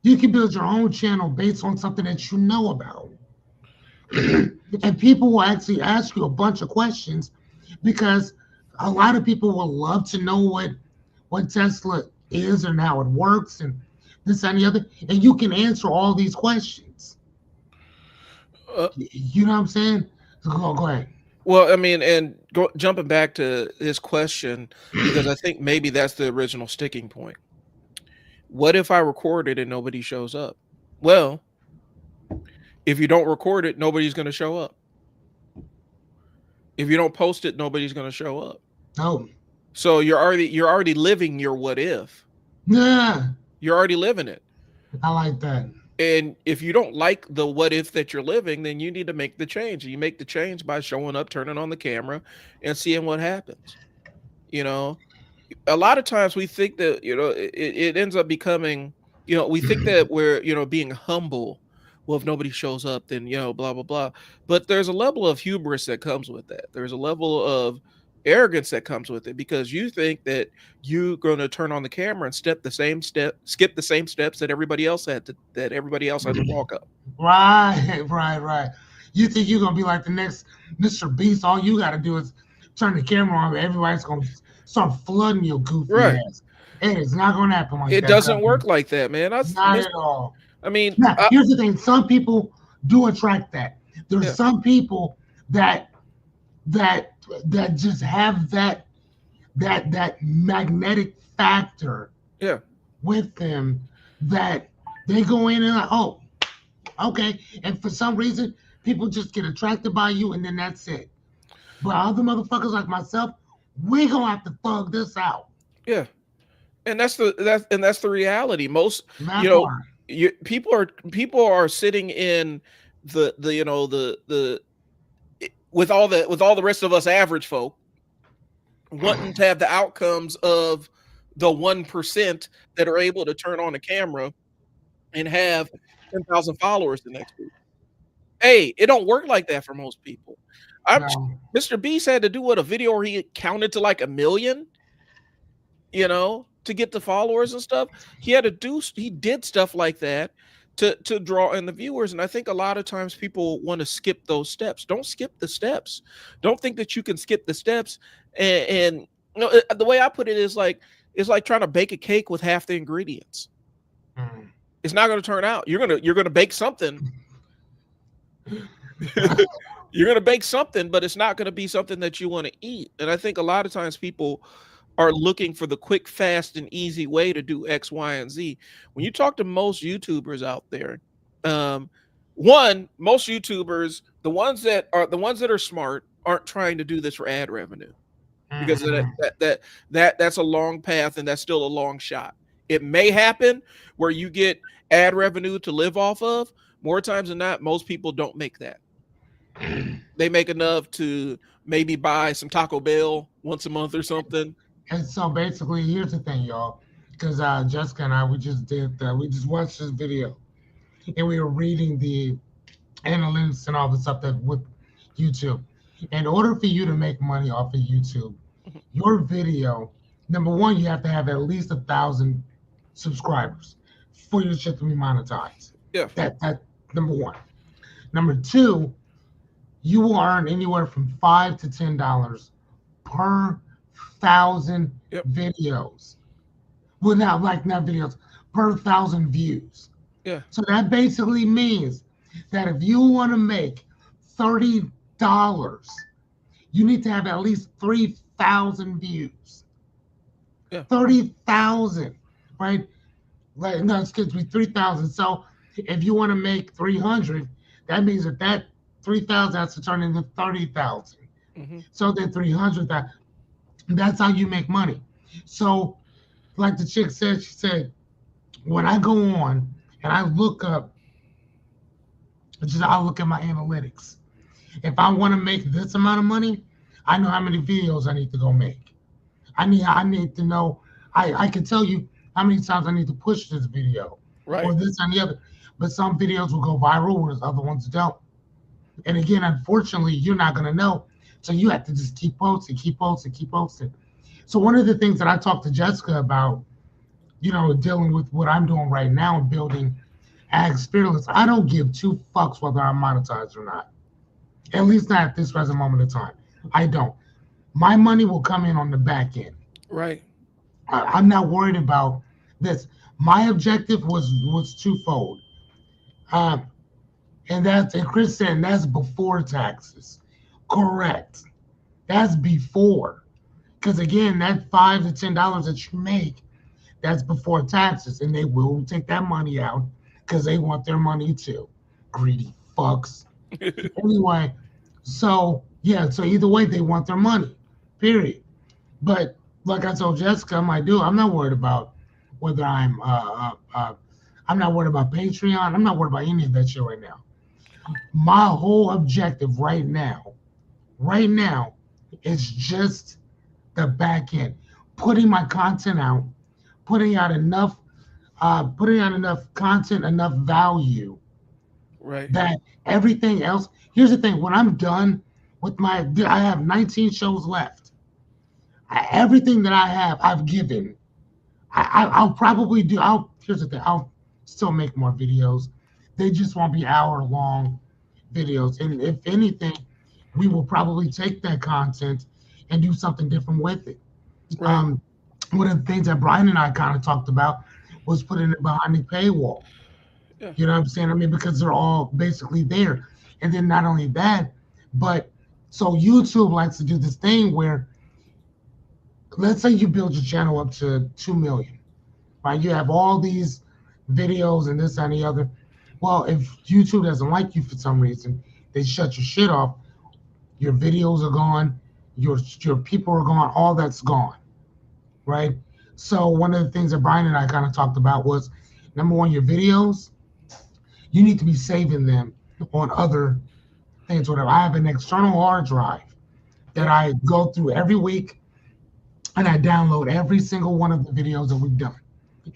B: You can build your own channel based on something that you know about. And people will actually ask you a bunch of questions because a lot of people will love to know what Tesla is and how it works and this and the other. And you can answer all these questions.
A: Uh,
B: You know what I'm saying? So go ahead.
A: well, I mean, and jumping back to this question, because I think maybe that's the original sticking point. What if I record it and nobody shows up? Well, if you don't record it, nobody's going to show up. If you don't post it, nobody's going to show up.
B: Oh,
A: So you're already living your what if.
B: yeah,
A: You're already living it.
B: I like that.
A: And if you don't like the what if that you're living, then you need to make the change. You make the change by showing up, turning on the camera, and seeing what happens. You know, a lot of times we think that it ends up becoming, we think that we're being humble. Well, if nobody shows up, then blah blah blah. But there's a level of hubris that comes with that. There's a level of arrogance that comes with it, because you think that you're going to turn on the camera and skip the same steps that everybody else had to walk up.
B: Right. You think you're gonna be like the next Mr. Beast? All you gotta do is turn the camera on, and everybody's gonna start flooding your goofy
A: Right.
B: ass. Hey, it's not gonna happen like
A: It
B: that.
A: doesn't work like that, man.
B: Not at all.
A: I mean,
B: Now, here's the thing: some people do attract that. There's
A: yeah,
B: some people that that just have that magnetic factor
A: yeah.
B: with them that they go in and like, oh, okay, and for some reason people just get attracted by you, and then that's it. But other motherfuckers like myself, we gonna have to thug this out.
A: Yeah. And that's the reality. Most,
B: That
A: you know,
B: part.
A: people are sitting in the with all the rest of us average folk wanting to have the outcomes of the 1% that are able to turn on a camera and have 10,000 followers the next week. Hey, it don't work like that for most people. I'm
B: No.
A: Mr. Beast had to do what, a video where he counted to like 1 million, to get the followers and stuff. He did stuff like that to draw in the viewers. And I think a lot of times people want to skip those steps. Don't skip the steps. Don't think that you can skip the steps. And the way I put it is like, it's like trying to bake a cake with half the ingredients.
B: Mm.
A: It's not going to turn out. You're gonna bake something. You're going to bake something, but it's not going to be something that you want to eat. And I think a lot of times people are looking for the quick, fast, and easy way to do X, Y, and Z. When you talk to most YouTubers out there, most YouTubers, the ones that are smart, aren't trying to do this for ad revenue, because
B: Mhm.
A: that's a long path, and that's still a long shot. It may happen where you get ad revenue to live off of. More times than not, most people don't make that. They make enough to maybe buy some Taco Bell once a month or something.
B: And so basically, here's the thing, y'all, because Jessica and I, we just watched this video, and we were reading the analytics and all the stuff that with YouTube. In order for you to make money off of YouTube, your video, number one, you have to have at least 1,000 subscribers for your shit to be monetized.
A: Yeah.
B: That number one. Number two, you will earn anywhere from $5 to $10 per 1,000
A: Yep.
B: videos. Well, not videos, per 1,000 views.
A: Yeah.
B: So that basically means that if you want to make $30, you need to have at least 3,000 views.
A: Yeah.
B: 30,000, right? Like, no, excuse me, 3,000. So if you want to make 300, that means that 3,000 has to turn into 30,000.
A: Mm-hmm.
B: So then 300, that's how you make money. So, like the chick said, she said, when I go on and I look up, I'll look at my analytics. If I want to make this amount of money, I know how many videos I need to go make. I need to know. I can tell you how many times I need to push this video.
A: Right.
B: or this and the other. But some videos will go viral, whereas other ones don't. And again, unfortunately, you're not going to know. So you have to just keep posting, keep posting, keep posting. So one of the things that I talked to Jessica about, dealing with what I'm doing right now and building Ags Fearless, I don't give two fucks whether I'm monetized or not. At least not at this present moment of time. I don't. My money will come in on the back end.
A: Right.
B: I'm not worried about this. My objective was twofold. Um, and Chris said that's before taxes. Correct. That's before. Because again, that $5 to $10 that you make, that's before taxes. And they will take that money out because they want their money too. Greedy fucks. Anyway, so yeah, so either way, they want their money. Period. But like I told Jessica, I'm not worried about whether I'm not worried about Patreon. I'm not worried about any of that shit right now. My whole objective right now, is just the back end, putting my content out, putting out enough, putting out enough content, enough value
A: Right.
B: that everything else. Here's the thing: when I'm done with I have 19 shows left. Everything that I have, I've given. I'll probably do. Here's the thing: I'll still make more videos. They just won't be hour-long videos. And if anything, we will probably take that content and do something different with it.
A: Right.
B: Um, One of the things that Brian and I kind of talked about was putting it behind the paywall.
A: Yeah.
B: You know what I'm saying? I mean, because they're all basically there. And then not only that, but so YouTube likes to do this thing where, let's say you build your channel up to 2 million, right? You have all these videos and this and the other. Well, if YouTube doesn't like you for some reason, they shut your shit off. Your videos are gone. Your people are gone. All that's gone, right? So one of the things that Brian and I kind of talked about was, number one, your videos. You need to be saving them on other things. Whatever. I have an external hard drive that
A: Yep.
B: I go through every week, and I download every single one of the videos that we've done,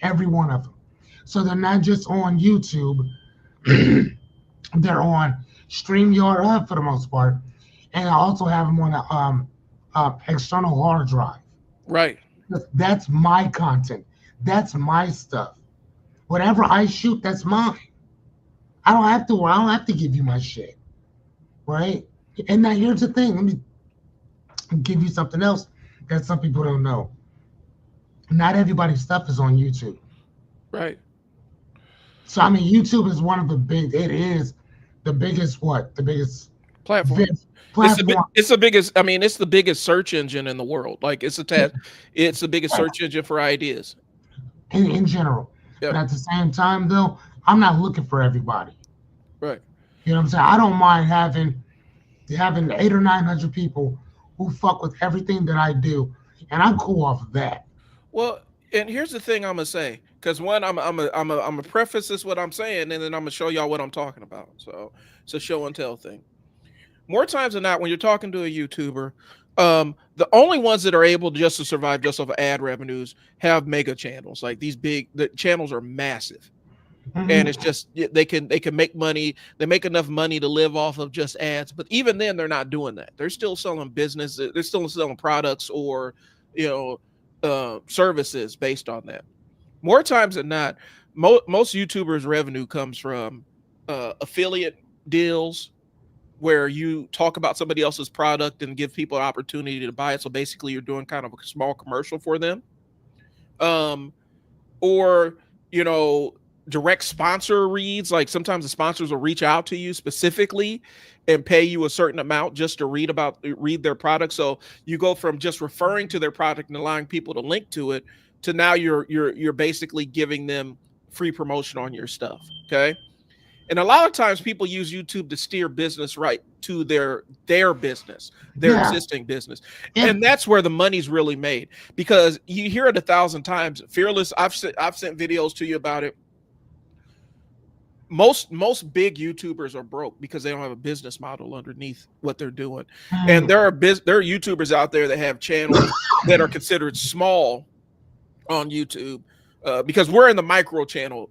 B: every one of them. So they're not just on YouTube. They're on StreamYard for the most part, and I also have them on a external hard drive.
A: Right.
B: That's my content. That's my stuff. Whatever I shoot, that's mine. I don't have to. I don't have to give you my shit, right? And now here's the thing. Let me give you something else that some people don't know. Not everybody's stuff is on YouTube.
A: Right.
B: So I mean, YouTube is one of the big. It is the biggest. What the biggest
A: Platform.
B: platform
A: It's the biggest. I mean, it's the biggest search engine in the world. Like it's the biggest search engine for ideas.
B: in general. But
A: Yep.
B: at the same time, though, I'm not looking for everybody.
A: Right.
B: You know what I'm saying? I don't mind having 800 or 900 people who fuck with everything that I do, and I'm cool off of that.
A: Well, and here's the thing I'm gonna say, because one, I'm a preface this what I'm saying, and then I'm gonna show y'all what I'm talking about. So it's a show and tell thing. More times than not, when you're talking to a YouTuber, the only ones that are able just to survive just off of ad revenues have mega channels. Like the channels are massive, and
B: Mhm.
A: it's just they can make money. They make enough money to live off of just ads. But even then, they're not doing that. They're still selling business. They're still selling products or you know services based on that. More times than not, most YouTubers' revenue comes from affiliate deals where you talk about somebody else's product and give people an opportunity to buy it. So basically, you're doing kind of a small commercial for them, um, or you know, direct sponsor reads. Like sometimes the sponsors will reach out to you specifically and pay you a certain amount just to read their product. So you go from just referring to their product and allowing people to link to it to now you're basically giving them free promotion on your stuff. Okay. And a lot of times people use YouTube to steer business right to their business, their
B: Yeah.
A: existing business.
B: If
A: And that's where the money's really made because you hear it 1,000 times. Fearless, I've sent videos to you about it. Most big YouTubers are broke because they don't have a business model underneath what they're doing. And
B: mm,
A: there are YouTubers out there that have channels that are considered small on YouTube because we're in the micro channel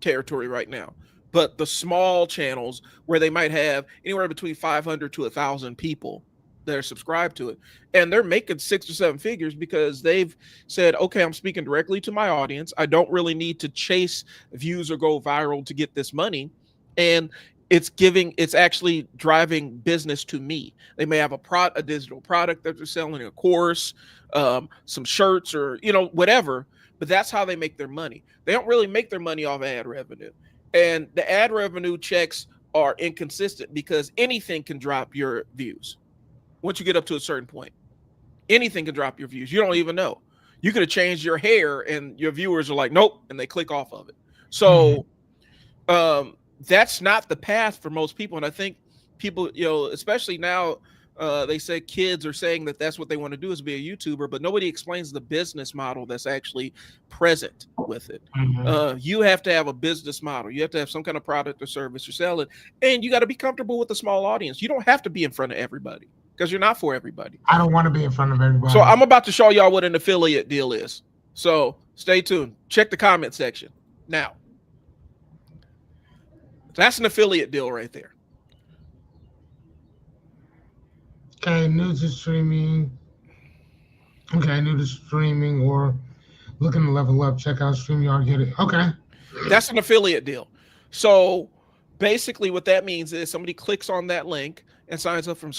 A: territory right now. But the small channels where they might have anywhere between 500 to 1,000 people that are subscribed to it, and they're making 6 or 7 figures because they've said, okay, I'm speaking directly to my audience. I don't really need to chase views or go viral to get this money. And it's actually driving business to me. They may have a digital product that they're selling, a course, some shirts, or whatever, but that's how they make their money. They don't really make their money off ad revenue. And the ad revenue checks are inconsistent because anything can drop your views. Once you get up to a certain point, anything can drop your views. You don't even know. You could have changed your hair and your viewers are like, nope, and they click off of it. So that's not the path for most people. And I think people, especially now, they say kids are saying that that's what they want to do is be a YouTuber, but nobody explains the business model that's actually present with it. You have to have a business model. You have to have some kind of product or service you're selling, and you got to be comfortable with a small audience. You don't have to be in front of everybody because you're not for everybody.
B: I don't want to be in front of everybody.
A: So I'm about to show y'all what an affiliate deal is. So stay tuned. Check the comment section. Now, that's an affiliate deal right there.
B: Okay, new to streaming. Okay, new to streaming or looking to level up. Check out StreamYard. Get it. Okay.
A: That's an affiliate deal. So basically what that means is somebody clicks on that link and signs up for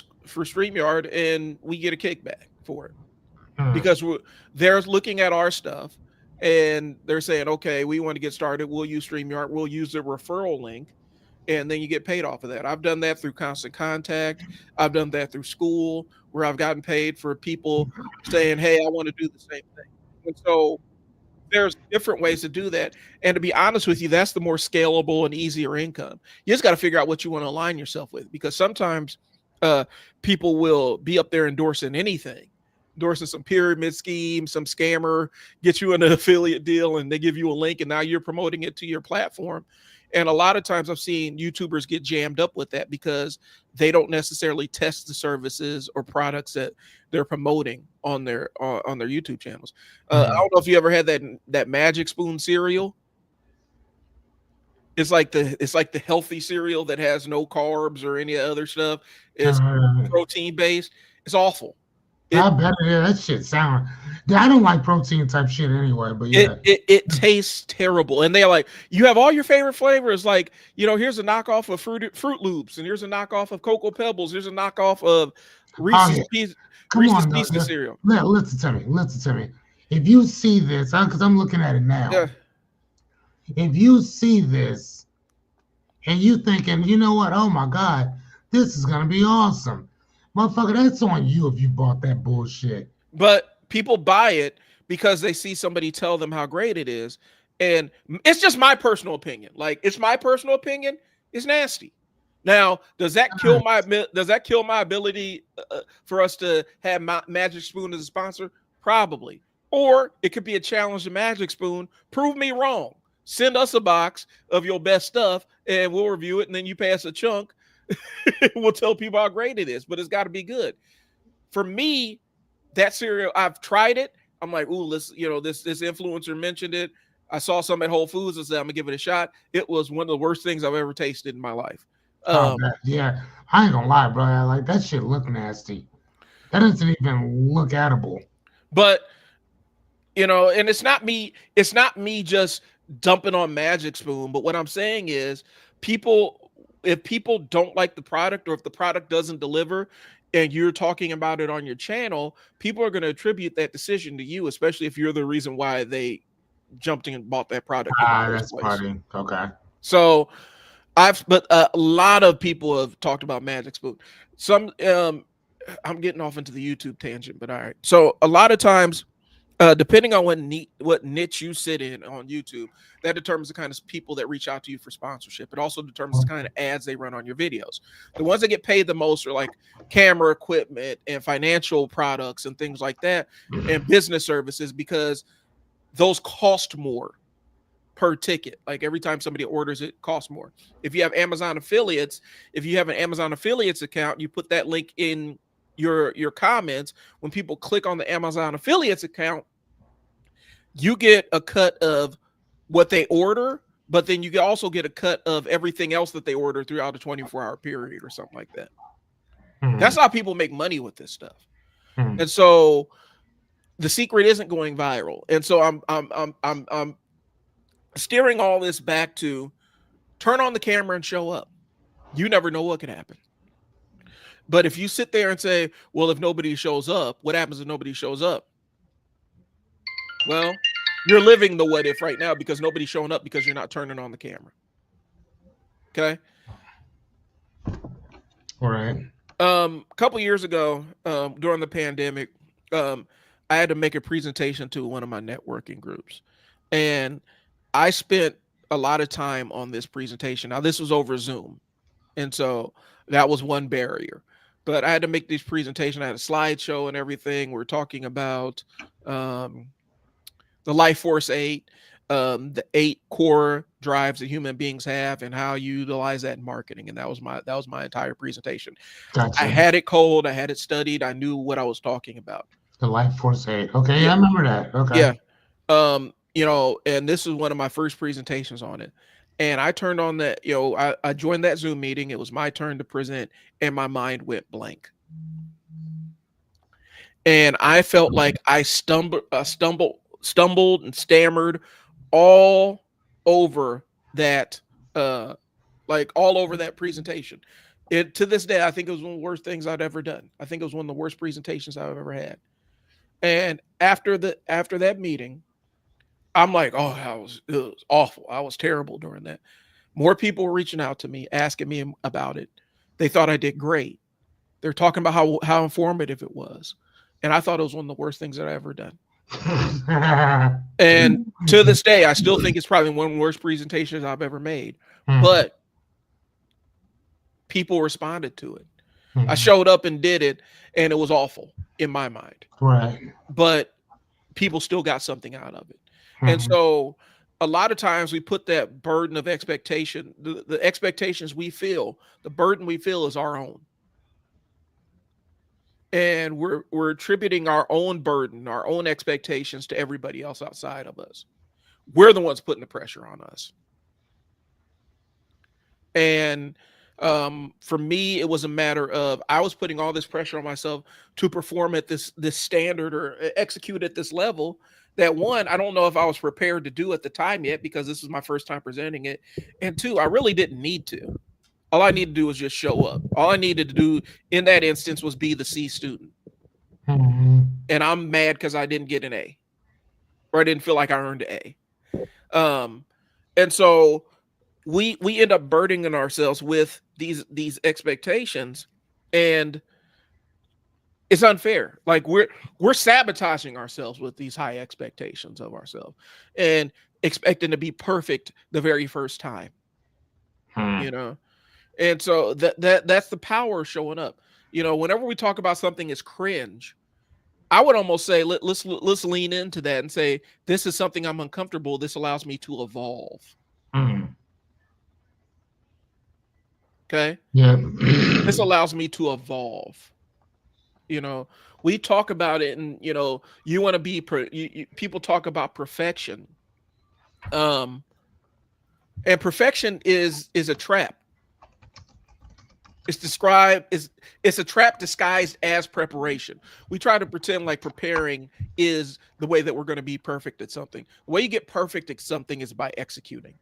A: StreamYard, and we get a kickback for it. Because they're looking at our stuff and they're saying, okay, we want to get started. We'll use StreamYard. We'll use the referral link. And then you get paid off of that. I've done that through Constant Contact. I've done that through school where I've gotten paid for people saying, hey, I want to do the same thing. And so there's different ways to do that. And to be honest with you, that's the more scalable and easier income. You just got to figure out what you want to align yourself with, because sometimes people will be up there endorsing anything, endorsing some pyramid scheme, some scammer, get you an affiliate deal, and they give you a link, and now you're promoting it to your platform. And a lot of times I've seen YouTubers get jammed up with that because they don't necessarily test the services or products that they're promoting on their YouTube channels. I don't know if you ever had that Magic Spoon cereal. It's like the healthy cereal that has no carbs or any other stuff. It's protein based. It's awful.
B: I bet it is. That shit sound. I don't like protein type shit anyway, but yeah.
A: It tastes terrible. And they're like, you have all your favorite flavors. Like, here's a knockoff of Fruit Loops, and here's a knockoff of Cocoa Pebbles. Here's a knockoff of Reese's Pieces cereal.
B: Listen to me. If you see this, because I'm looking at it now.
A: Yeah.
B: If you see this and you thinking, you know what? Oh my God, this is gonna be awesome. Motherfucker, that's on you if you bought that bullshit.
A: But people buy it because they see somebody tell them how great it is. And it's just my personal opinion. Like, it's my personal opinion. It's nasty. Now, does that kill my ability for us to have Magic Spoon as a sponsor? Probably. Or it could be a challenge to Magic Spoon. Prove me wrong. Send us a box of your best stuff and we'll review it. And then you pass a chunk. We'll tell people how great it is, but it's got to be good. For me, that cereal, I've tried it. I'm like, ooh, this influencer mentioned it. I saw some at Whole Foods and said, I'm gonna give it a shot. It was one of the worst things I've ever tasted in my life.
B: Yeah, I ain't gonna lie, bro. Like, that shit look nasty. That doesn't even look edible.
A: But and it's not me just dumping on Magic Spoon. But what I'm saying is, if people don't like the product, or if the product doesn't deliver and you're talking about it on your channel, people are going to attribute that decision to you, especially if you're the reason why they jumped in and bought that product.
B: That's funny. Okay.
A: So but a lot of people have talked about Magic Spoon. Some, I'm getting off into the YouTube tangent, but all right. So a lot of times, depending on what niche you sit in on YouTube, that determines the kind of people that reach out to you for sponsorship. It also determines the kind of ads they run on your videos. The ones that get paid the most are like camera equipment and financial products and things like that, and business services, because those cost more per ticket. Like, every time somebody orders it costs more. If you have Amazon affiliates, if you have an Amazon affiliates account, you put that link in your comments. When people click on the Amazon affiliates account, you get a cut of what they order, but then you also get a cut of everything else that they order throughout a 24-hour period or something like that. That's
B: Mm,
A: how people make money with this stuff.
B: mm.
A: And so the secret isn't going viral. And so I'm steering all this back to turn on the camera and show up. You never know what could happen. But if you sit there and say, well, if nobody shows up, what happens if nobody shows up? Well, you're living the what if right now because nobody's showing up because you're not turning on the camera. Okay.
B: All right.
A: A couple years ago, during the pandemic, I had to make a presentation to one of my networking groups, and I spent a lot of time on this presentation. Now, this was over Zoom, and so that was one barrier. But I had to make this presentation. I had a slideshow and everything. We're talking about um, the Life Force 8, the 8 core drives that human beings have, and how you utilize that in marketing. And that was my entire presentation. I
B: Gotcha.
A: had it cold. I had it studied. I knew what I was talking about.
B: The Life Force 8. Okay,
A: Yeah,
B: yeah, I remember that. Okay.
A: yeah. And this was one of my first presentations on it. And I turned on that, I joined that Zoom meeting. It was my turn to present, and my mind went blank. And I felt like I stumbled and stammered all over that, like all over that presentation. It to this day, I think it was one of the worst things I'd ever done. I think it was one of the worst presentations I've ever had. And after that meeting, I'm like, oh, it was awful. I was terrible during that. More people were reaching out to me, asking me about it. They thought I did great. They're talking about how informative it was. And I thought it was one of the worst things that I ever done. And to this day, I still think it's probably one of the worst presentations I've ever made. But people responded to it. I showed up and did it, and it was awful in my mind.
B: Right.
A: But people still got something out of it. And so a lot of times we put that burden of expectation, the expectations we feel, the burden we feel is our own. And we're attributing our own burden, our own expectations to everybody else outside of us. We're the ones putting the pressure on us. And for me, it was a matter of I was putting all this pressure on myself to perform at this standard or execute at this level that, one, I don't know if I was prepared to do at the time yet, because this is my first time presenting it. And two, I really didn't need to. All I needed to do was just show up. All I needed to do in that instance was be the C student. And I'm mad because I didn't get an A, or I didn't feel like I earned an A. And so we end up burdening ourselves with these expectations, and it's unfair. Like we're sabotaging ourselves with these high expectations of ourselves and expecting to be perfect the very first time. And so that's the power showing up. Whenever we talk about something as cringe, I would almost say let's lean into that and say, this is something I'm uncomfortable. This allows me to evolve. Okay.
B: Yeah.
A: This allows me to evolve. We talk about it, and you want to be people talk about perfection. And perfection is a trap. It's a trap disguised as preparation. We try to pretend like preparing is the way that we're going to be perfect at something. The way you get perfect at something is by executing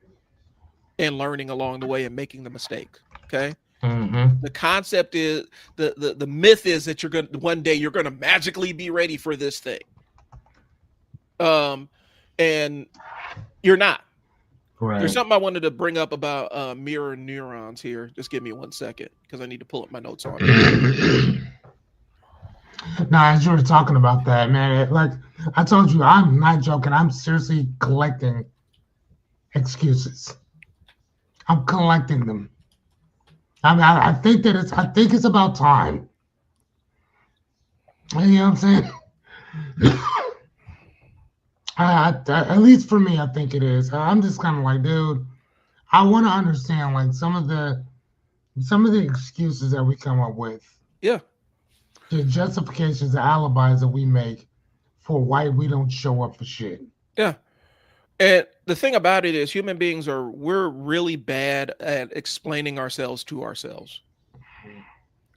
A: and learning along the way and making the mistake. Okay. The concept is the myth is that one day you're going to magically be ready for this thing. And you're not.
B: Right.
A: There's something I wanted to bring up about mirror neurons here. Just give me 1 second because I need to pull up my notes on it.
B: Now, as you were talking about that, man, like I told you, I'm not joking. I'm seriously collecting excuses. I'm collecting them. I mean, I think it's about time. You know what I'm saying? At least for me, I think it is. I'm just kind of like, dude, I want to understand like some of the excuses that we come up with.
A: Yeah.
B: The justifications, the alibis that we make for why we don't show up for shit.
A: Yeah. And the thing about it is human beings we're really bad at explaining ourselves to ourselves.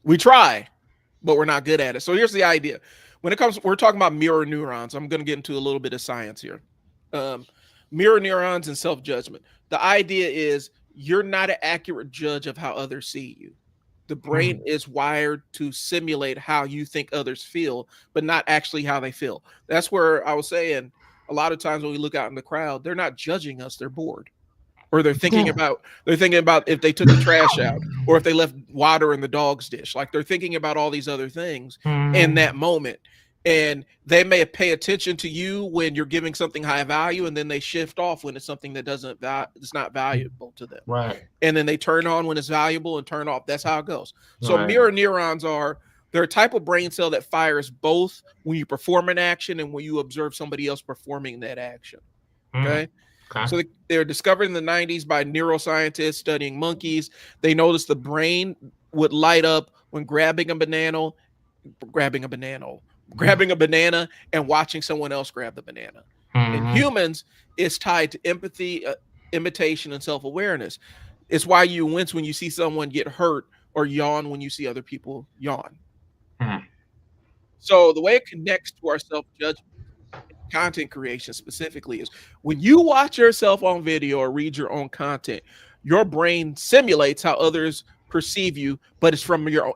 A: We try, but we're not good at it. So here's the idea. When it comes, we're talking about mirror neurons. I'm going to get into a little bit of science here. Um, Mirror neurons and self judgment. The idea is you're not an accurate judge of how others see you. The brain
B: Hmm.
A: is wired to simulate how you think others feel, but not actually how they feel. That's where I was saying a lot of times when we look out in the crowd, they're not judging us, they're bored. Or
B: Yeah.
A: they're thinking about if they took the trash out or if they left water in the dog's dish. Like they're thinking about all these other things in
B: Hmm.
A: that moment. And they may pay attention to you when you're giving something high value, and then they shift off when it's something that it's not valuable to them.
B: Right.
A: And then they turn on when it's valuable and turn off. That's how it goes. So
B: Right.
A: mirror neurons they're a type of brain cell that fires both when you perform an action and when you observe somebody else performing that action.
B: Hmm.
A: Okay.
B: Okay.
A: So they were discovered in the 90s by neuroscientists studying monkeys. They noticed the brain would light up when grabbing a banana, grabbing a banana and watching someone else grab the banana. In
B: Hmm.
A: humans, it's tied to empathy, imitation, and self awareness. It's why you wince when you see someone get hurt or yawn when you see other people yawn.
B: Hmm.
A: So the way it connects to our self judgment, content creation specifically, is when you watch yourself on video or read your own content, your brain simulates how others perceive you, but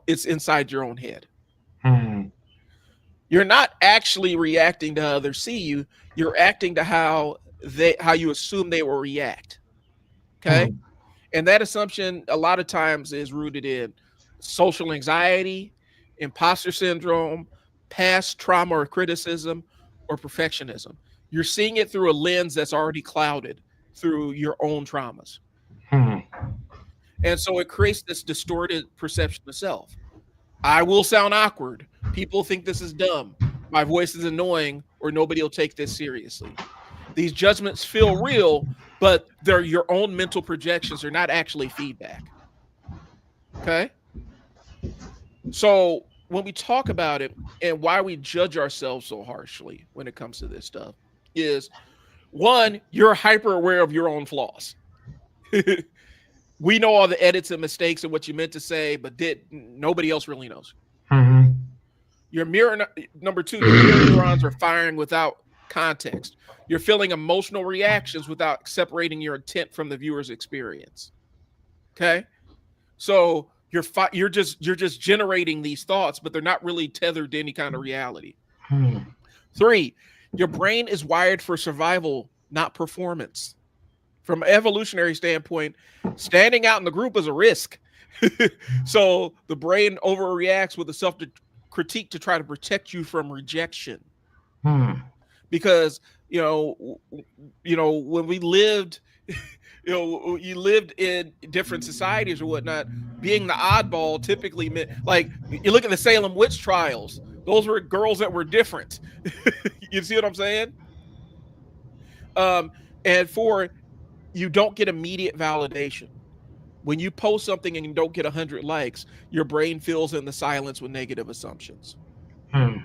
A: it's inside your own head.
B: Hmm.
A: You're not actually reacting to how others see you. You're acting to how you assume they will react. Okay.
B: Hmm.
A: And that assumption a lot of times is rooted in social anxiety, imposter syndrome, past trauma or criticism, or perfectionism. You're seeing it through a lens that's already clouded through your own traumas.
B: Hmm.
A: And so it creates this distorted perception of self. I will sound awkward. People think this is dumb. My voice is annoying, or nobody will take this seriously. These judgments feel real, but they're your own mental projections. They're not actually feedback. Okay. So when we talk about it and why we judge ourselves so harshly when it comes to this stuff is one, you're hyper aware of your own flaws. We know all the edits and mistakes and what you meant to say, but nobody else really knows.
B: Hmm.
A: Your mirror number two, your mirror neurons are firing without context. You're feeling emotional reactions without separating your intent from the viewer's experience. Okay, so you're just generating these thoughts, but they're not really tethered to any kind of reality.
B: Hmm.
A: Three, your brain is wired for survival, not performance. From an evolutionary standpoint, standing out in the group is a risk. So the brain overreacts with a self critique to try to protect you from rejection.
B: Hmm.
A: Because when we lived, you lived in different societies or whatnot. Being the oddball typically meant, like, you look at the Salem witch trials. Those were girls that were different. You see what I'm saying? Um, and four, you don't get immediate validation. When you post something and you don't get 100 likes, your brain fills in the silence with negative assumptions.
B: Hmm.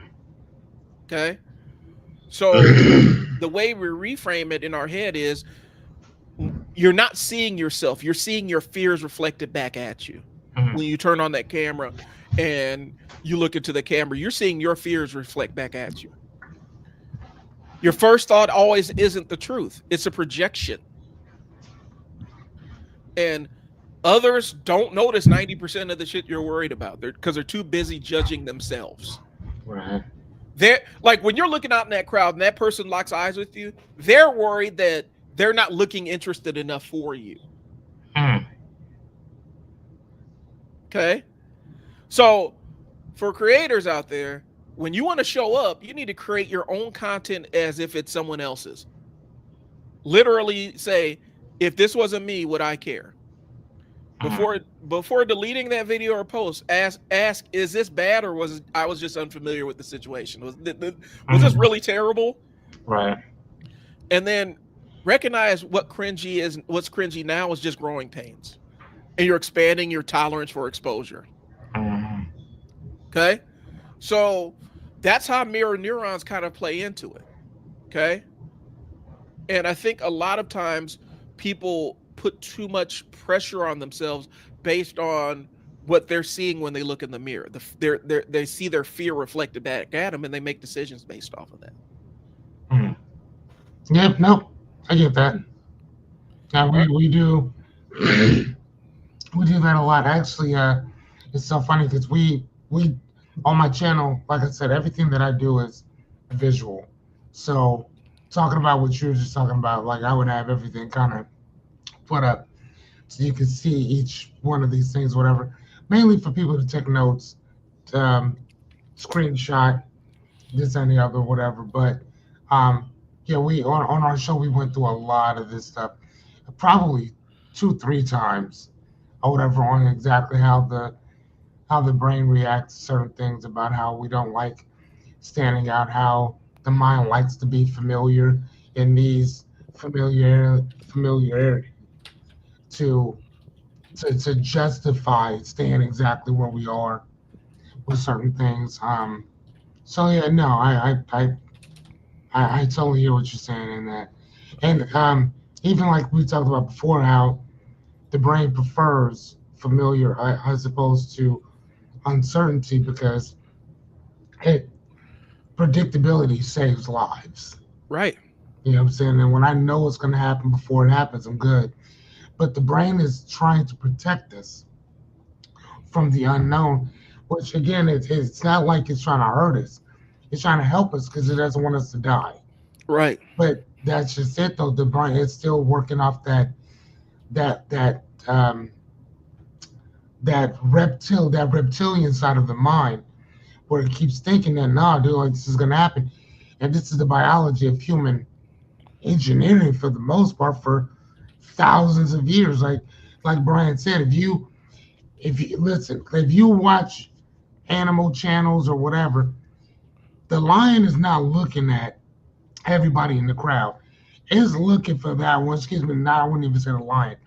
A: Okay. So the way we reframe it in our head is you're not seeing yourself, you're seeing your fears reflected back at you.
B: Hmm.
A: When you turn on that camera and you look into the camera, you're seeing your fears reflect back at you. Your first thought always isn't the truth, it's a projection. And others don't notice 90% of the shit you're worried about because they're too busy judging themselves.
B: Right.
A: They're like, when you're looking out in that crowd and that person locks eyes with you, they're worried that they're not looking interested enough for you.
B: Hmm.
A: Okay. So for creators out there, when you want to show up, you need to create your own content as if it's someone else's. Literally say, if this wasn't me, would I care?
B: Hmm.
A: Before deleting that video or post, ask, is this bad, or I was just unfamiliar with the situation? Was this
B: Hmm.
A: really terrible?
B: Right.
A: And then recognize what cringy is. What's cringy now is just growing pains, and you're expanding your tolerance for exposure.
B: Hmm.
A: Okay, so that's how mirror neurons kind of play into it. Okay, And I think a lot of times people put too much pressure on themselves based on what they're seeing when they look in the mirror. They see their fear reflected back at them, and they make decisions based off of that.
B: Hmm. Yep, nope. I get that. Now
A: All right.
B: we do we do that a lot. Actually, it's so funny because we on my channel, like I said, everything that I do is visual. So talking about what you were just talking about, like I would have everything kind of put up so you could see each one of these things, whatever. Mainly for people to take notes, um, screenshot this and the other, whatever. But um, yeah, we on our show we went through a lot of this stuff, probably two, three times or whatever on exactly how the brain reacts to certain things, about how we don't like standing out, how the mind likes to be familiar and needs familiarity to to justify staying exactly where we are with certain things. So yeah, no, I totally hear what you're saying in that, and even like we talked about before, how the brain prefers familiar as opposed to uncertainty because it predictability saves lives.
A: Right.
B: You know what I'm saying? And when I know what's going to happen before it happens, I'm good. But the brain is trying to protect us from the unknown, which again, it's not like it's trying to hurt us. It's trying to help us because it doesn't want us to die.
A: Right.
B: But that's just it, though. The brain is still working off that that reptilian side of the mind, where it keeps thinking that nah, dude, like this is gonna happen, and this is the biology of human engineering for the most part for thousands of years. Like Brian said, if you listen, if you watch animal channels or whatever, the lion is not looking at everybody in the crowd. It's looking for that one. Excuse me, not I wouldn't even say the lion,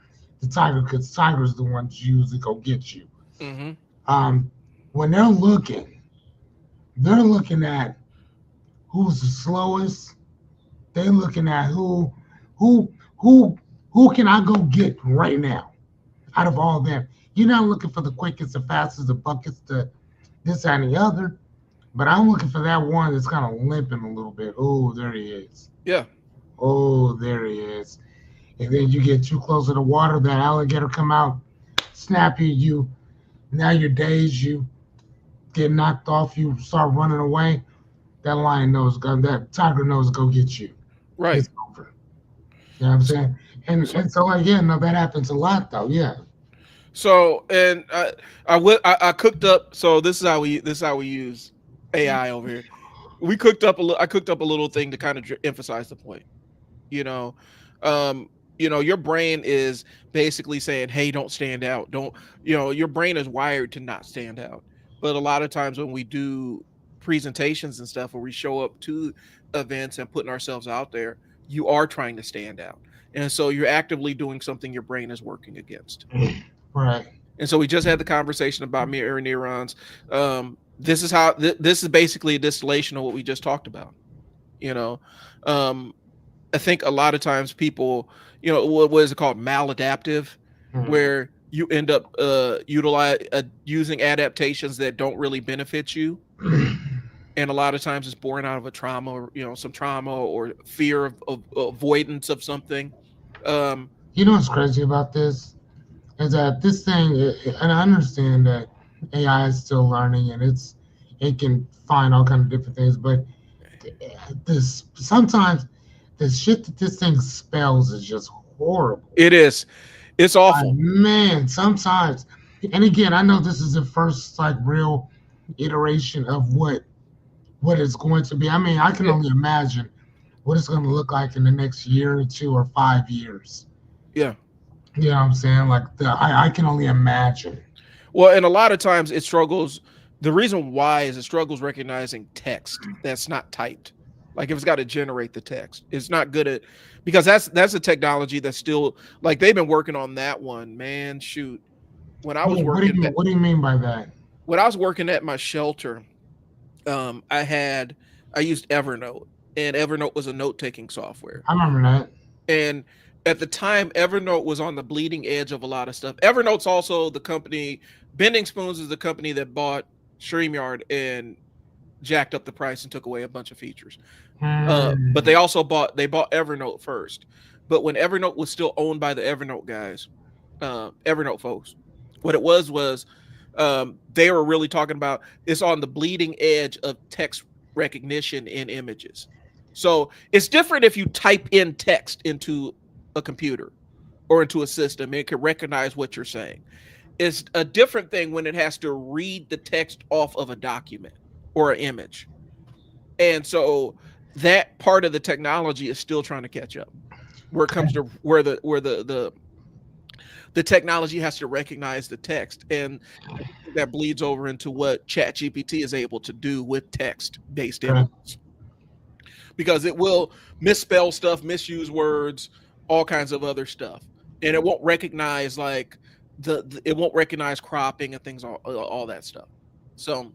B: the tiger, because the tiger is the one that usually go get you.
A: Mm-hmm.
B: Um, when they're looking at who's the slowest. They're looking at who, who, who can I go get right now out of all of them. You're not looking for the quickest, the fastest, the buckets, the this and the other. But I'm looking for that one that's kind of limping a little bit. Oh, there he is.
A: Yeah.
B: Oh, there he is. And then you get too close to the water, that alligator come out, snap you. Now you're dazed. You get knocked off. You start running away. That lion knows, that tiger knows, go get you.
A: Right.
B: It's over. You know what I'm saying?
A: So,
B: And so like yeah, no, that happens a lot though. Yeah.
A: and I cooked up. So this is how we use AI over here. I cooked up a little thing to kind of emphasize the point. You know, um, your brain is basically saying, "Hey, don't stand out. Don't." Your brain is wired to not stand out. But a lot of times when we do presentations and stuff, where we show up to events and putting ourselves out there, you are trying to stand out, and so you're actively doing something your brain is working against.
B: Right.
A: And so we just had the conversation about mirror neurons. This is how this is basically a distillation of what we just talked about. You know, um, I think a lot of times people, what is it called, maladaptive,
B: Mhm.
A: where you end up using adaptations that don't really benefit you, and a lot of times it's born out of a trauma, or some trauma or fear of avoidance of something. Um,
B: You know what's crazy about this is that this thing, and I understand that AI is still learning and it can find all kind of different things, but this sometimes the shit that this thing spells is just horrible.
A: it is, it's awful.
B: Man, sometimes, and again, I know this is the first like real iteration of what it's going to be. I mean, I can
A: Yeah,
B: only imagine what it's going to look like in the next year or two or 5 years.
A: yeah.
B: You know what I'm saying? Like I can only imagine.
A: Well, and a lot of times it struggles. The reason why is it struggles recognizing text that's not typed. Like if it's got to generate the text, it's not good at, because that's a technology that's still, like, they've been working on that one. Man, shoot. When I was working at
B: What do you mean by that?
A: when I was working at my shelter, I used Evernote, and Evernote was a note-taking software.
B: I remember that.
A: And at the time, Evernote was on the bleeding edge of a lot of stuff. Evernote's also the company. Bending Spoons is the company that bought StreamYard and jacked up the price and took away a bunch of features. But
B: Mm,
A: they bought Evernote first. But when Evernote was still owned by the Evernote guys, Evernote folks, what it was they were really talking about it's on the bleeding edge of text recognition in images. So it's different if you type in text into a computer or into a system and it can recognize what you're saying. It's a different thing when it has to read the text off of a document or an image. And so that part of the technology is still trying to catch up. Where it comes to where the technology has to recognize the text, and that bleeds over into what ChatGPT is able to do with text based
B: okay.
A: images, because it will misspell stuff, misuse words, all kinds of other stuff, and it won't recognize like it won't recognize cropping and things, all that stuff. So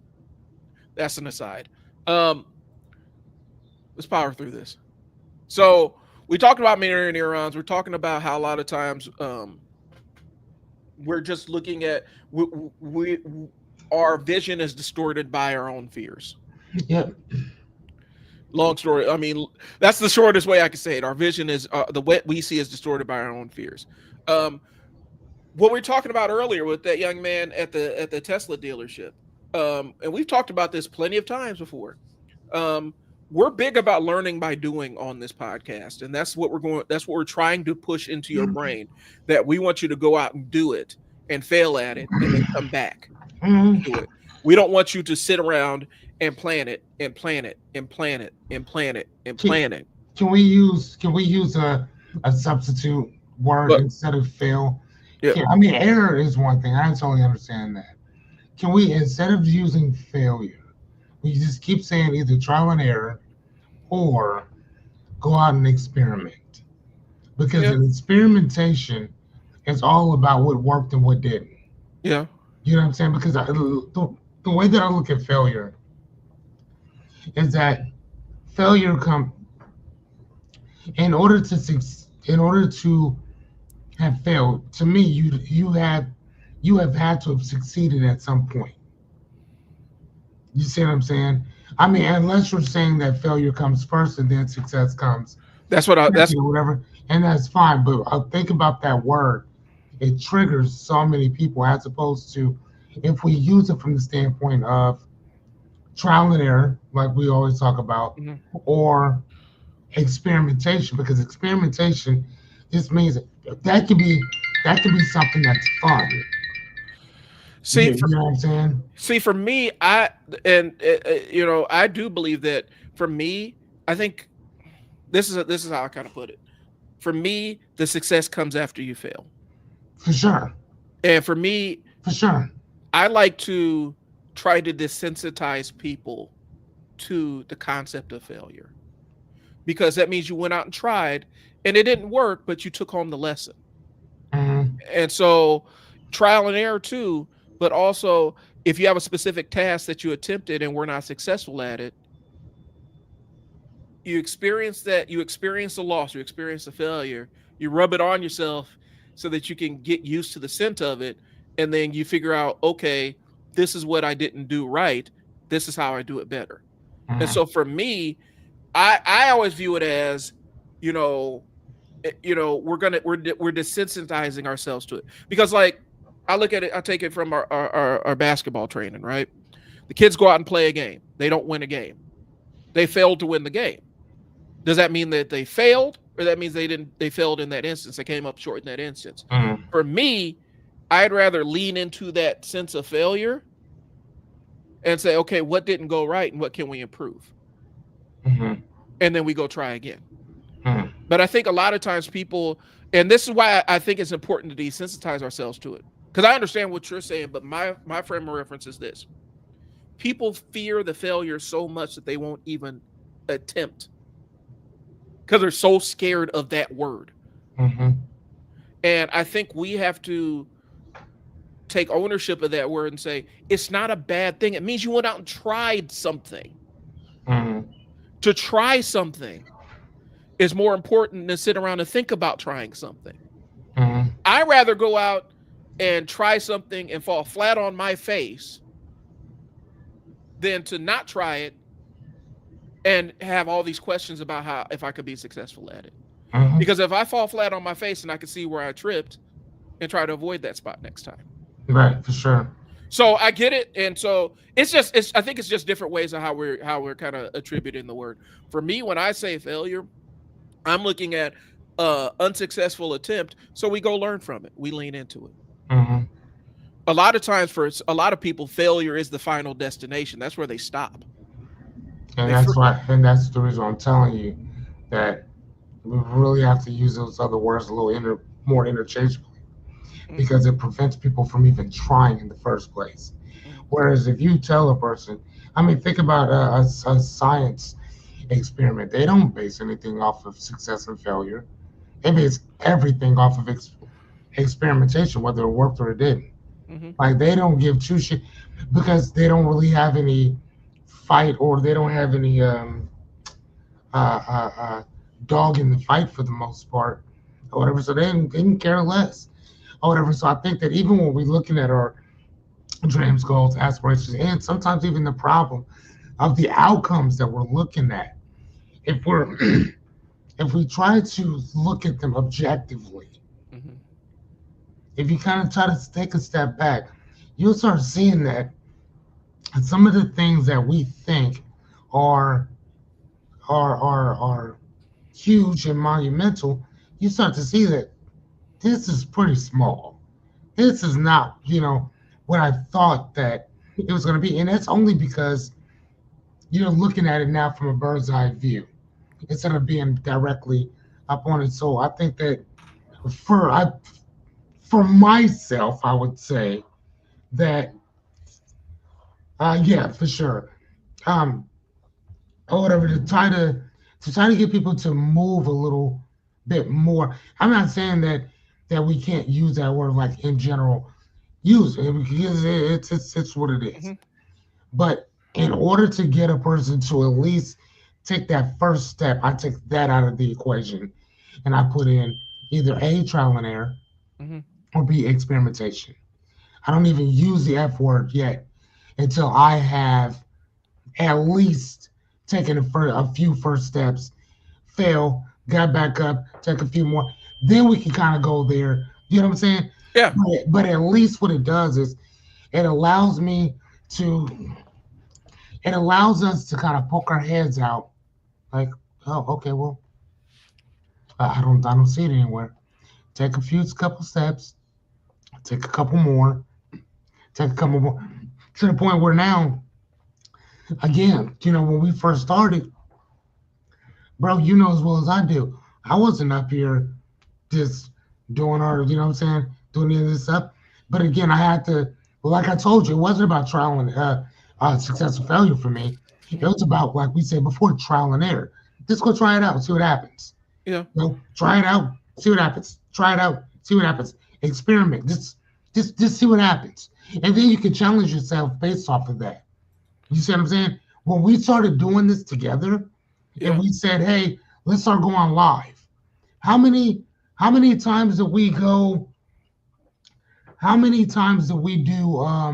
A: that's an aside. Um, let's power through this. So we talked about mirror neurons. We're talking about how a lot of times we're just looking at we our vision is distorted by our own fears.
B: Yep.
A: Long story. I mean, that's the shortest way I can say it. Our vision is the what we see is distorted by our own fears. Um, what we were talking about earlier with that young man at the Tesla dealership, and we've talked about this plenty of times before. Um, we're big about learning by doing on this podcast, and that's what we're going. That's what we're trying to push into your brain. That we want you to go out and do it and fail at it, and then come back
B: Mm,
A: to it. We don't want you to sit around and plan it and plan it and plan it and plan it and
B: can,
A: plan it.
B: can we use a substitute word
A: But
B: instead of fail?
A: yeah,
B: I mean, error is one thing. I totally understand that. Can we, instead of using failure, we just keep saying either trial and error or go out and experiment? Because
A: yeah,
B: an experimentation is all about what worked and what didn't.
A: yeah.
B: You know what I'm saying? Because the way that I look at failure is that failure come in order to have failed. To me, you have had to have succeeded at some point. You see what I'm saying? I mean, unless you're saying that failure comes first and then success comes
A: That's what I. That's
B: second or whatever, and that's fine. But think about that word. It triggers so many people as opposed to if we use it from the standpoint of trial and error, like we always talk about,
A: mhm.
B: or experimentation, because experimentation just means that can be that can be something that's fun.
A: See
B: You
A: for
B: know what I'm saying?
A: see for me, I and I do believe that for me, I think this is how I kind of put it. For me, the success comes after you fail,
B: For sure.
A: and for me,
B: For sure.
A: I like to try to desensitize people to the concept of failure, because that means you went out and tried and it didn't work, but you took home the lesson.
B: Hmm.
A: And so trial and error too, but also if you have a specific task that you attempted and were not successful at it, you experience the loss, you experience the failure, you rub it on yourself so that you can get used to the scent of it, and then you figure out, okay, this is what I didn't do right, this is how I do it better. And
B: Hmm.
A: so for me, I always view it as, you know, we're desensitizing ourselves to it, because like I look at it, I take it from our basketball training, right? The kids go out and play a game, they don't win a game, they failed to win the game. Does that mean that they failed, or that means they failed in that instance, they came up short in that instance?
B: Hmm.
A: For me, I'd rather lean into that sense of failure and say, okay, what didn't go right and what can we improve,
B: Hmm.
A: and then we go try again.
B: Hmm.
A: But I think a lot of times people, and this is why I think it's important to desensitize ourselves to it. Because I understand what you're saying, but my frame of reference is this: people fear the failure so much that they won't even attempt, because they're so scared of that word.
B: Hmm.
A: And I think we have to take ownership of that word and say it's not a bad thing. It means you went out and tried something.
B: Hmm.
A: to try something is more important than sit around and think about trying something.
B: Mm-hmm.
A: I rather go out and try something and fall flat on my face than to not try it and have all these questions about how if I could be successful at it.
B: Mm-hmm.
A: Because if I fall flat on my face and I can see where I tripped and try to avoid that spot next time.
B: Right, for sure.
A: So I get it, and so it's I think it's just different ways of how we're kind of attributing the word. For me, when I say failure, I'm looking at unsuccessful attempt, so we go learn from it. We lean into it.
B: Mm-hmm.
A: A lot of times for a lot of people, failure is the final destination. That's where they stop.
B: And
A: They fr-
B: that's why, and that's the reason I'm telling you that we really have to use those other words a little more interchangeably
A: Mhm,
B: because it prevents people from even trying in the first place.
A: mhm,
B: Whereas if you tell a person, I mean, think about a science experiment. They don't base anything off of success and failure. They base everything off of experimentation, whether it worked or it didn't.
A: mhm,
B: Like they don't give two shit because they don't really have any fight or they don't have any uh, uh, uh, dog in the fight for the most part or whatever. So they can care less or whatever. So I think that even when we're looking at our dreams, goals, aspirations, and sometimes even the problem of the outcomes that we're looking at, if we're if we try to look at them objectively,
A: mhm,
B: if you kind of try to take a step back, you'll start seeing that some of the things that we think are are huge and monumental, you start to see that this is pretty small. This is not, what I thought that it was going to be, and that's only because you're looking at it now from a bird's eye view instead of being directly up on it. So I think that for I, for myself, I would say that yeah, for sure. Um, or whatever to try to get people to move a little bit more. I'm not saying that we can't use that word like in general. Use it because it's what it is.
A: mhm.
B: But in order to get a person to at least take that first step, I take that out of the equation and I put in either A, trial and error,
A: Mhm.
B: or B, experimentation. I don't even use the F word yet until I have at least taken a few first steps, fail, got back up, take a few more. Then we can kind of go there. You know what I'm saying?
A: Yeah,
B: But at least what it does is it allows me to, it allows us to kind of poke our heads out like, oh, okay, well, I don't see it anywhere. Take a few couple steps, take a couple more, take a couple more, to the point where now, again, when we first started, bro, you know as well as I do, I wasn't up here just doing our, you know what I'm saying, doing any of this stuff. But again, I had to, well, like I told you, it wasn't about trial and success or failure for me. It
A: mhm,
B: was about, like we said before, trial and error. Just go try it out, see what happens.
A: yeah,
B: Try it out, see what happens. Try it out, see what happens. Experiment, just see what happens, and then you can challenge yourself based off of that. You see what I'm saying? When we started doing this together, and
A: yeah.
B: we said, "Hey, let's start going live." How many how many times do we go? How many times do we do uh,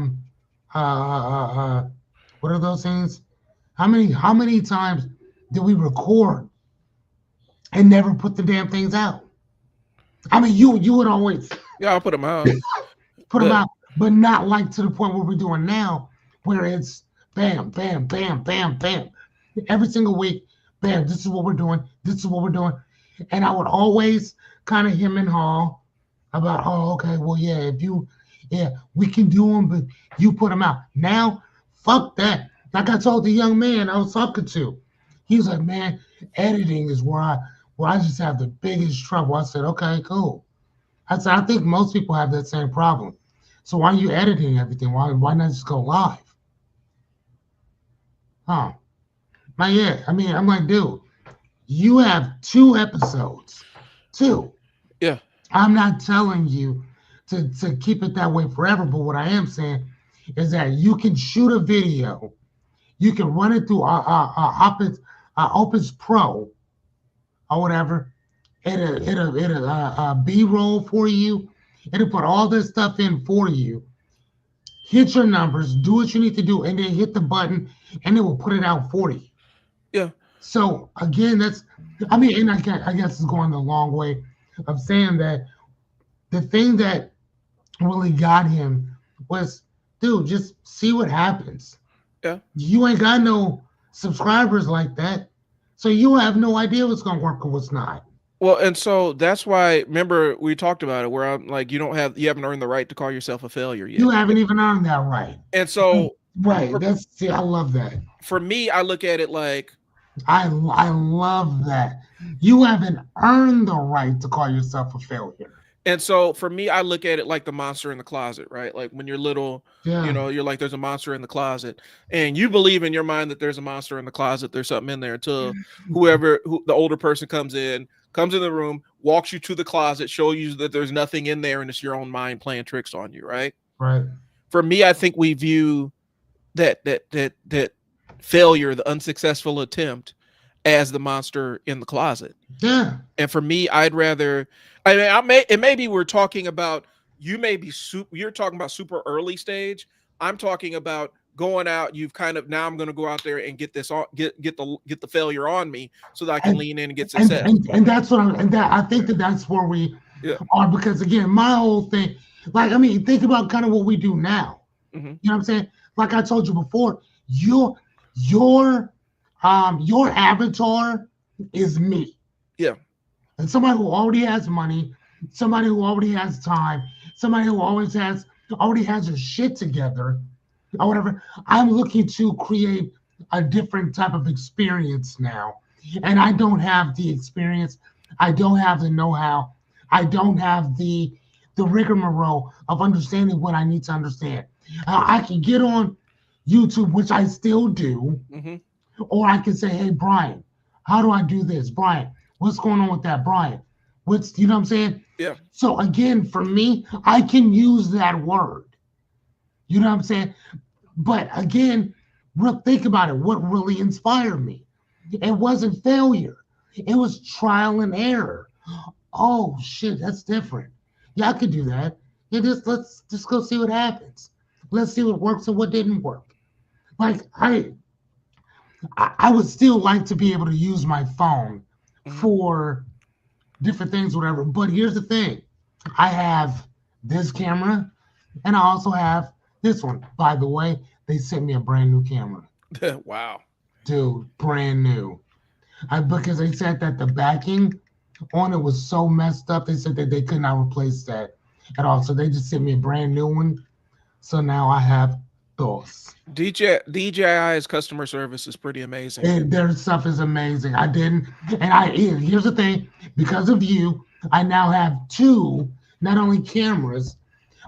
B: uh, uh what are those things? How many times do we record and never put the damn things out? I mean, you would always
A: Yeah, I'll put them out.
B: put them
A: But
B: out, but not like to the point where we're doing now, where it's bam, bam, bam, bam, bam, every single week. Bam, this is what we're doing. This is what we're doing, and I would always kind of him and haw about, oh, okay, well, yeah, yeah, we can do them, but you put them out. Now, fuck that. Like I told the young man I was talking to, he was like, man, editing is where I just have the biggest trouble. I said, okay, cool. I said, I think most people have that same problem. So why are you editing everything? Why not just go live? Huh? Like, yeah, I mean, I'm like, dude, you have 2 episodes. Two.
A: yeah,
B: I'm not telling you to keep it that way forever, but what I am saying is that you can shoot a video, you can run it through Opus Pro or whatever. It'll B-roll for you. It'll put all this stuff in for you. Hit your numbers, do what you need to do, and then hit the button, and it will put it out for you.
A: Yeah.
B: So again, I mean, and I guess it's going the long way of saying that the thing that really got him was, dude, just see what happens.
A: Yeah.
B: You ain't got no subscribers like that, so you have no idea what's gonna work or what's not.
A: Well, and so that's why, remember we talked about it, where I'm like, you haven't earned the right to call yourself a failure
B: You
A: yet.
B: haven't even earned that right.
A: And so
B: Right. See, I love that.
A: for me, I look at it like,
B: I love that. You haven't earned the right to call yourself a failure.
A: and so for me, I look at it like the monster in the closet, right? Like when you're little,
B: Yeah.
A: you're like, there's a monster in the closet, and you believe in your mind that there's a monster in the closet, there's something in there, until the older person comes in the room, walks you to the closet, shows you that there's nothing in there, and it's your own mind playing tricks on you, right?
B: Right.
A: For me, I think we view that failure, the unsuccessful attempt, as the monster in the closet.
B: Yeah.
A: And for me, I'd rather, it may be we're talking about, you're talking about super early stage. I'm talking about going out. You've kind of, now I'm going to go out there and get this on, get the failure on me, so that I can lean in and get success.
B: And that's what I think that's where we are, because again, my whole thing, like, I mean, think about kind of what we do now.
A: Mm-hmm.
B: You know what I'm saying? Like I told you before, your avatar is me.
A: Yeah.
B: And somebody who already has money, somebody who already has time, somebody who already has their shit together, or whatever. I'm looking to create a different type of experience now. And I don't have the experience. I don't have the know-how. I don't have the rigmarole of understanding what I need to understand. I can get on YouTube, which I still do,
A: mm-hmm.
B: or I can say, hey, Brian, how do I do this? Brian, what's going on with that? Brian, you know what I'm saying?
A: Yeah.
B: So again, for me, I can use that word. You know what I'm saying? But again, think about it. What really inspired me? It wasn't failure. It was trial and error. Oh shit, that's different. Yeah, I could do that. Yeah, let's just go see what happens. Let's see what works and what didn't work. Like I would still like to be able to use my phone for different things, whatever. But here's the thing. I have this camera and I also have this one. By the way, they sent me a brand new camera.
A: Wow.
B: Dude, brand new. Because they said that the backing on it was so messed up. They said that they could not replace that at all. So they just sent me a brand new one. So now I have those.
A: DJI's customer service is pretty amazing.
B: And their stuff is amazing. Here's the thing, because of you, I now have two, not only cameras,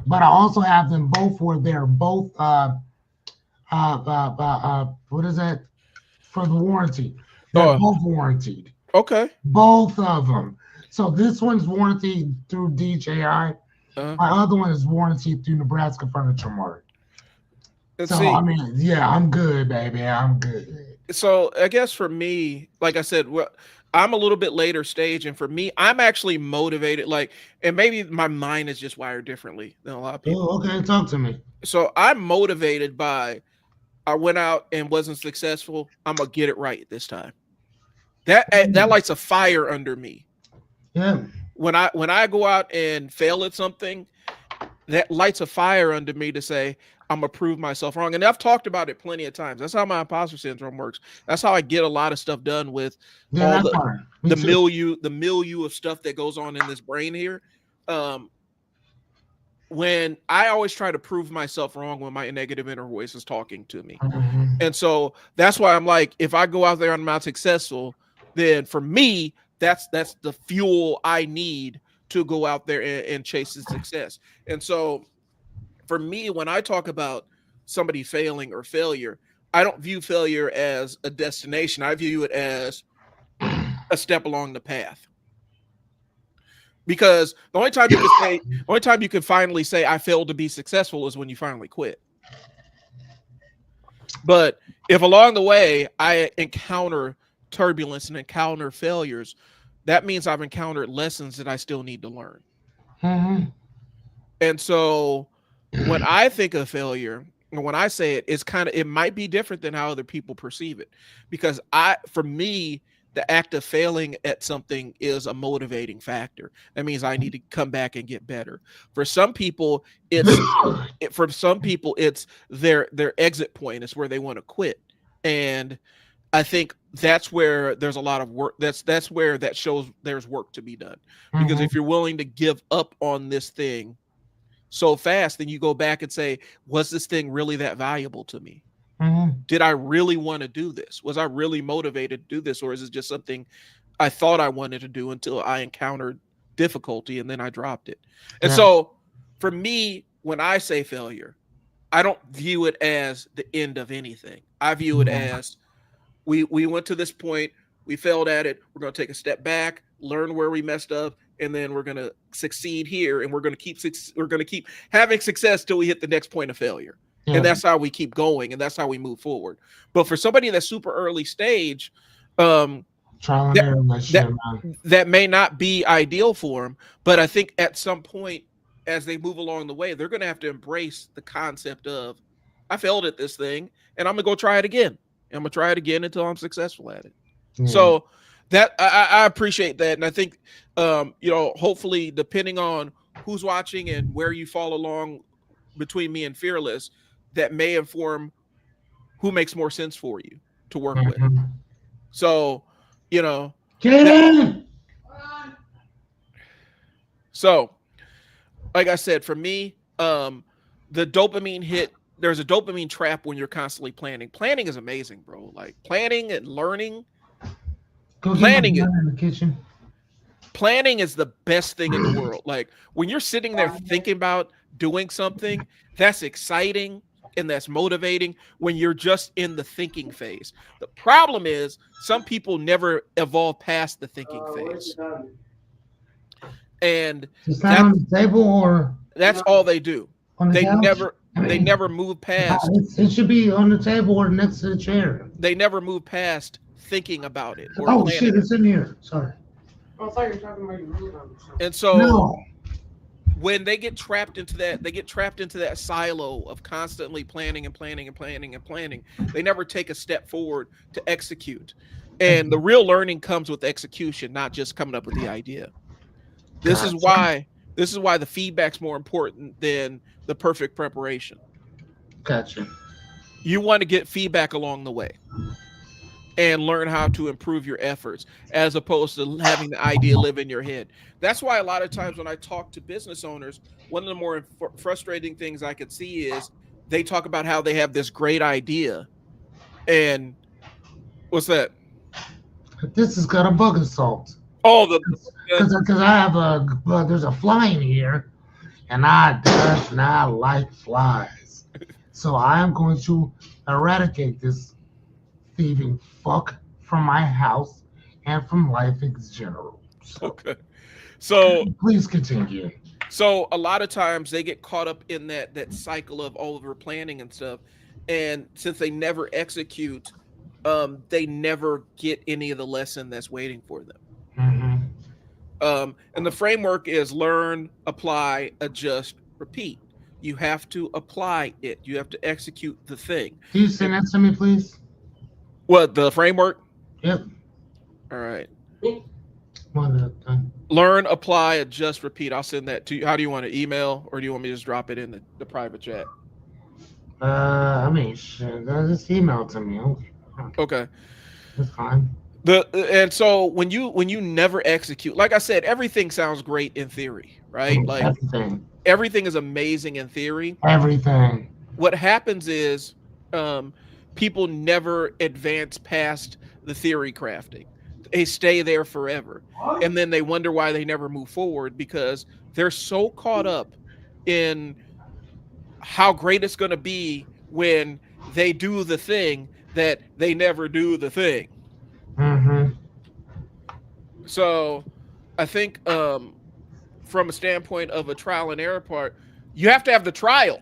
B: but I also have them both where they're both what is that? For the warranty. They're both warranted.
A: Okay.
B: Both of them. So this one's warranted through DJI. My other one is warranted through Nebraska Furniture Mart. I mean, yeah, I'm good, baby. I'm good.
A: So I guess for me, like I said, I'm a little bit later stage, and for me, I'm actually motivated. Like, and maybe my mind is just wired differently than a lot of people.
B: Oh, okay, talk to me.
A: So I'm motivated by, I went out and wasn't successful. I'm gonna get it right this time. That lights a fire under me.
B: Yeah.
A: When I go out and fail at something, that lights a fire under me to say, I'm gonna prove myself wrong. And I've talked about it plenty of times. That's how my imposter syndrome works. That's how I get a lot of stuff done with all the milieu of stuff that goes on in this brain here. When I always try to prove myself wrong when my negative inner voice is talking to me.
B: Mm-hmm.
A: And so that's why I'm like, if I go out there and I'm not successful, then for me, that's the fuel I need to go out there and chase the success. And so for me, when I talk about somebody failing or failure, I don't view failure as a destination. I view it as a step along the path. Because the only time you can finally say I failed to be successful is when you finally quit. But if along the way I encounter turbulence and encounter failures, that means I've encountered lessons that I still need to learn.
B: Mm-hmm.
A: And so when I think of failure, and when I say it, it's kind of, it might be different than how other people perceive it. Because for me, the act of failing at something is a motivating factor. That means I need to come back and get better. For some people, it's their exit point. It's where they want to quit. And I think that's where there's a lot of work. That's where that shows there's work to be done. Because
B: Mm-hmm.
A: if you're willing to give up on this thing so fast, then you go back and say, was this thing really that valuable to me?
B: Mm-hmm.
A: Did I really want to do this? Was I really motivated to do this? Or is it just something I thought I wanted to do until I encountered difficulty and then I dropped it? And
B: Yeah.
A: so for me, when I say failure, I don't view it as the end of anything. I view it
B: Yeah.
A: as we went to this point, we failed at it, we're going to take a step back, learn where we messed up, and then we're going to succeed here, and we're going to keep having success till we hit the next point of failure. And
B: Yeah.
A: that's how we keep going, and that's how we move forward. But for somebody that's super early stage, um
B: Trial and
A: that
B: error, that
A: that
B: shit, man.
A: that may not be ideal for them, but I think at some point as they move along the way, they're going to have to embrace the concept of, I failed at this thing and I'm going to go try it again. I'm going to try it again until I'm successful at it.
B: Yeah.
A: So that I appreciate that. And I think, hopefully depending on who's watching and where you fall along between me and Fearless, that may inform who makes more sense for you to work with.
B: Mm-hmm.
A: So, you know,
B: Get
A: that,
B: in.
A: so like I said, for me, the dopamine hit, there's a dopamine trap when you're constantly planning. Planning is amazing, bro. Like planning and learning,
B: Go get my
A: planning it.
B: gun in the kitchen.
A: Planning is the best thing in the world. Like when you're sitting there thinking about doing something, that's exciting and that's motivating when you're just in the thinking phase. The problem is some people never evolve past the thinking phase. And
B: Is that
A: that
B: on the table or
A: that's all they do.
B: on the
A: They
B: couch?
A: never move past
B: It should be on the table or next to the chair.
A: they never move past thinking about it or
B: Oh
A: planning
B: shit,
A: it.
B: it's in here. Sorry.
C: Oh, I thought you were talking about your room.
A: And so
B: No.
A: when they get trapped into that, they get trapped into that silo of constantly planning and planning and planning and planning. They never take a step forward to execute. And the real learning comes with execution, not just coming up with the idea. This is
B: Gotcha.
A: why the feedback's more important than the perfect preparation.
B: Gotcha.
A: You want to get feedback along the way and learn how to improve your efforts as opposed to having the idea live in your head. That's why a lot of times when I talk to business owners, one of the more frustrating things I could see is they talk about how they have this great idea. And what's that?
B: This has got a bug assault.
A: Oh,
B: Because I have there's a fly in here, and I does not like flies. So I am going to eradicate this thieving fuck from my house and from life in general. So
A: okay. So
B: please continue.
A: So a lot of times they get caught up in that cycle of over planning and stuff, and since they never execute, they never get any of the lesson that's waiting for them.
B: Mm-hmm.
A: And the framework is learn, apply, adjust, repeat. You have to apply it. You have to execute the thing.
B: Can you send that to me, please?
A: What, the framework?
B: Yep.
A: All right. Learn, apply, adjust, repeat. I'll send that to you. How do you want to email, or do you want me to just drop it in the private chat?
B: I mean, shit, just email it to me.
A: Okay.
B: That's fine.
A: And so when you never execute, like I said, everything sounds great in theory, right? Like everything is amazing in theory.
B: Everything.
A: What happens is people never advance past the theory crafting. They stay there forever. And then they wonder why they never move forward because they're so caught up in how great it's going to be when they do the thing that they never do the thing.
B: Mm-hmm.
A: So I think from a standpoint of a trial and error part, you have to have the trial.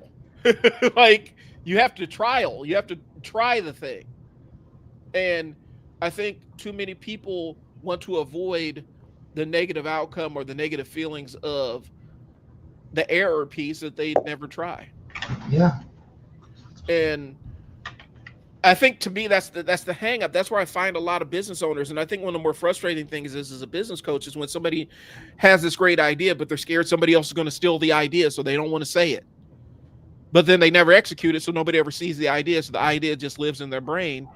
A: Like you have to try the thing. And I think too many people want to avoid the negative outcome or the negative feelings of the error piece that they never try.
B: Yeah.
A: And I think to me that's the hang up. That's where I find a lot of business owners. And I think one of the more frustrating things is as a business coach is when somebody has this great idea, but they're scared somebody else is going to steal the idea, so they don't want to say it. But then they never execute it, so nobody ever sees the idea. So the idea just lives in their brain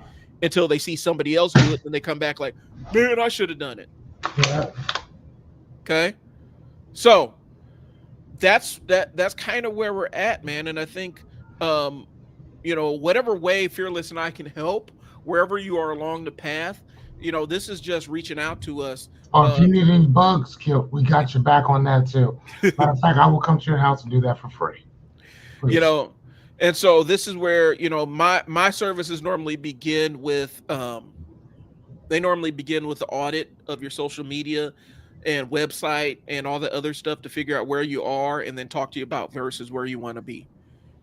A: until they see somebody else do it, and they come back like, man, I should have done it.
B: Yeah.
A: Okay. So that's kind of where we're at, man. And I think whatever way Fearless and I can help, wherever you are along the path, this is just reaching out to us.
B: Or if you need any bugs killed, we got your back on that too. Matter of fact, I will come to your house and do that for free. Please.
A: And so this is where, my services normally begin with they normally begin with the audit of your social media and website and all the other stuff to figure out where you are and then talk to you about versus where you want to be.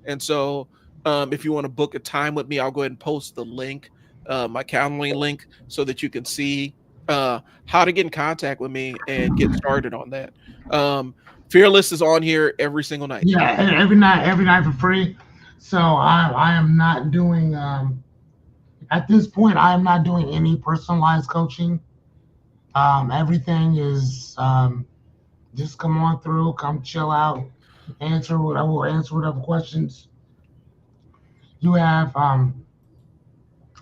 A: And so if you want to book a time with me, I'll go ahead and post the link, my Calendly link, so that you can see how to get in contact with me and get started on that. Fearless is on here every single night.
B: Yeah, every night for free. So I am not doing at this point I am not doing any personalized coaching. Everything is just come on through, come chill out, answer what I will answer whatever questions you have. I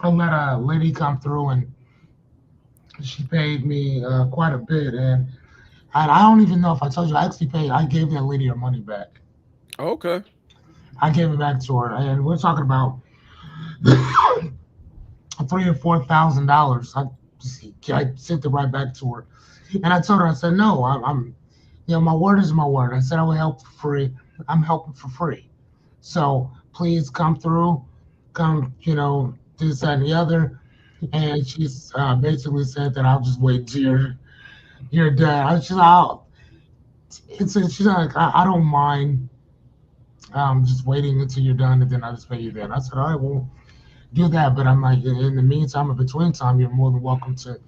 B: let a lady come through and she paid me quite a bit, and I don't even know if I told you I gave that lady her money back.
A: Okay.
B: I gave it back to her, and we're talking about $3,000 or $4,000. I sent it right back to her, and I told her, I said, no, I'm my word is my word. I said I would help for free. I'm helping for free. So please come through, come, this, that, and the other. And she's basically said that I'll just wait till you're done. She's like, I don't mind just waiting until you're done, and then I'll just pay you then. I said, all right, well, do that. But I'm like, in the meantime, in between time, you're more than welcome to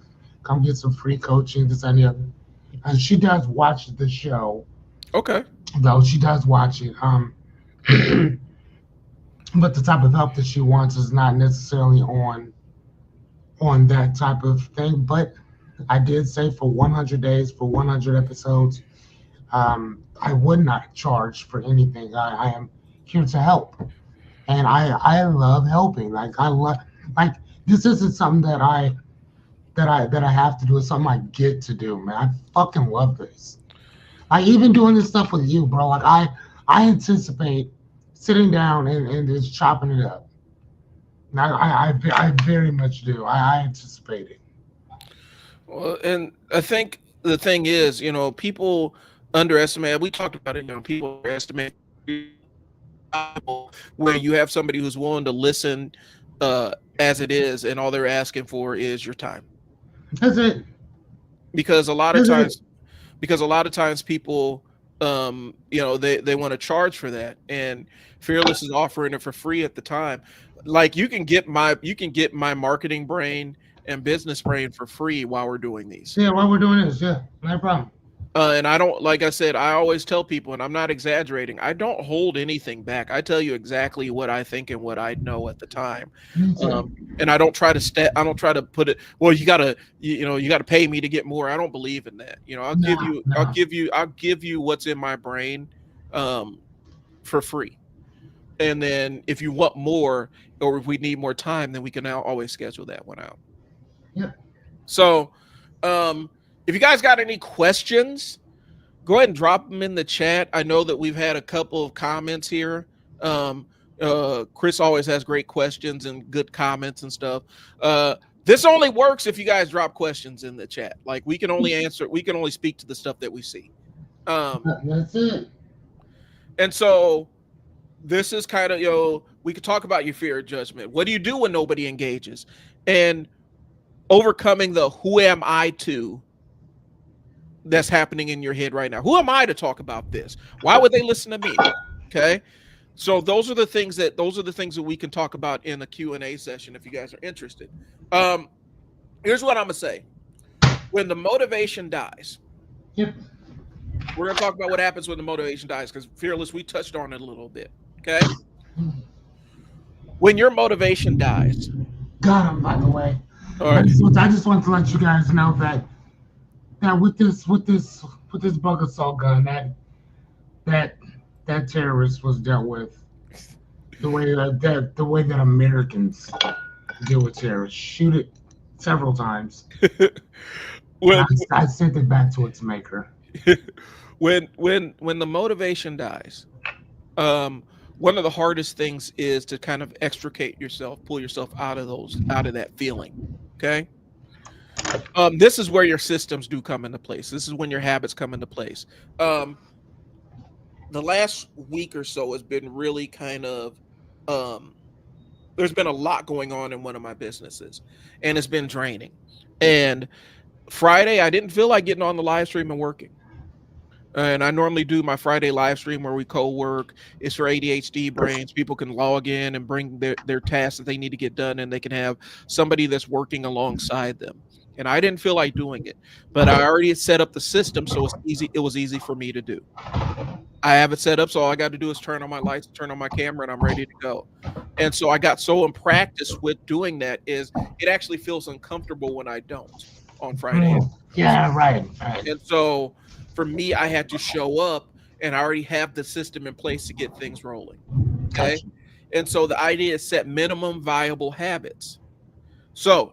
B: come get some free coaching, this and the other. And she does watch the show.
A: Okay.
B: Though she does watch it. But the type of help that she wants is not necessarily on that type of thing. But I did say for 100 days, for 100 episodes, I would not charge for anything. I am here to help, and I love helping. Like this isn't something that I have to do. It's something I get to do, man. I fucking love this. Like even doing this stuff with you, bro. Like I anticipate sitting down and just chopping it up. I very much do. I anticipate it.
A: Well, and I think the thing is, people underestimate. We talked about it. People underestimate where you have somebody who's willing to listen as it is, and all they're asking for is your time.
B: That's it.
A: Because a lot of times people they want to charge for that, and Fearless is offering it for free at the time. Like you can get my marketing brain and business brain for free while we're doing these.
B: Yeah, while we're doing this, yeah, no problem.
A: And I don't, like I said, I always tell people, and I'm not exaggerating, I don't hold anything back. I tell you exactly what I think and what I know at the time. And I don't try to put it, well, you gotta pay me to get more. I don't believe in that. I'll give you what's in my brain for free. And then if you want more, or if we need more time, then we can now always schedule that one out.
B: Yeah.
A: So, if you guys got any questions, go ahead and drop them in the chat. I know that we've had a couple of comments here. Chris always has great questions and good comments and stuff. This only works if you guys drop questions in the chat. Like we can only speak to the stuff that we see.
B: That's it.
A: And so this is kind of, we could talk about your fear of judgment. What do you do when nobody engages? And overcoming the who am I to that's happening in your head right now. Who am I to talk about this? Why would they listen to me? Okay. So those are the things that we can talk about in the Q&A session if you guys are interested. Here's what I'm gonna say: when the motivation dies,
B: Yep.
A: we're gonna talk about what happens when the motivation dies because fearless, we touched on it a little bit. Okay, when your motivation dies,
B: Got him, by the way.
A: all right.
B: I just want to let you guys know that with this bug assault gun, that that terrorist was dealt with the way that Americans deal with terrorists. Shoot it several times. And
A: when
B: I sent it back to its maker.
A: when the motivation dies, one of the hardest things is to kind of extricate yourself, pull yourself out of that feeling. Okay. This is where your systems do come into place. This is when your habits come into place. Um, the last week or so has been really kind of um there's been a lot going on in one of my businesses, and it's been draining. And Friday I didn't feel like getting on the live stream and working. And I normally do my Friday live stream where we co-work. It's for ADHD brains. People can log in and bring their tasks that they need to get done, and they can have somebody that's working alongside them. And I didn't feel like doing it, but I already had set up the system, so it's easy. It was easy for me to do. I have it set up, so all I got to do is turn on my lights, turn on my camera, and I'm ready to go. And so I got so in practice with doing that is it actually feels uncomfortable when I don't on Friday.
B: Yeah, right, right.
A: And so for me, I had to show up, and I already have the system in place to get things rolling. Okay.
B: Gotcha.
A: And so the idea is set minimum viable habits. So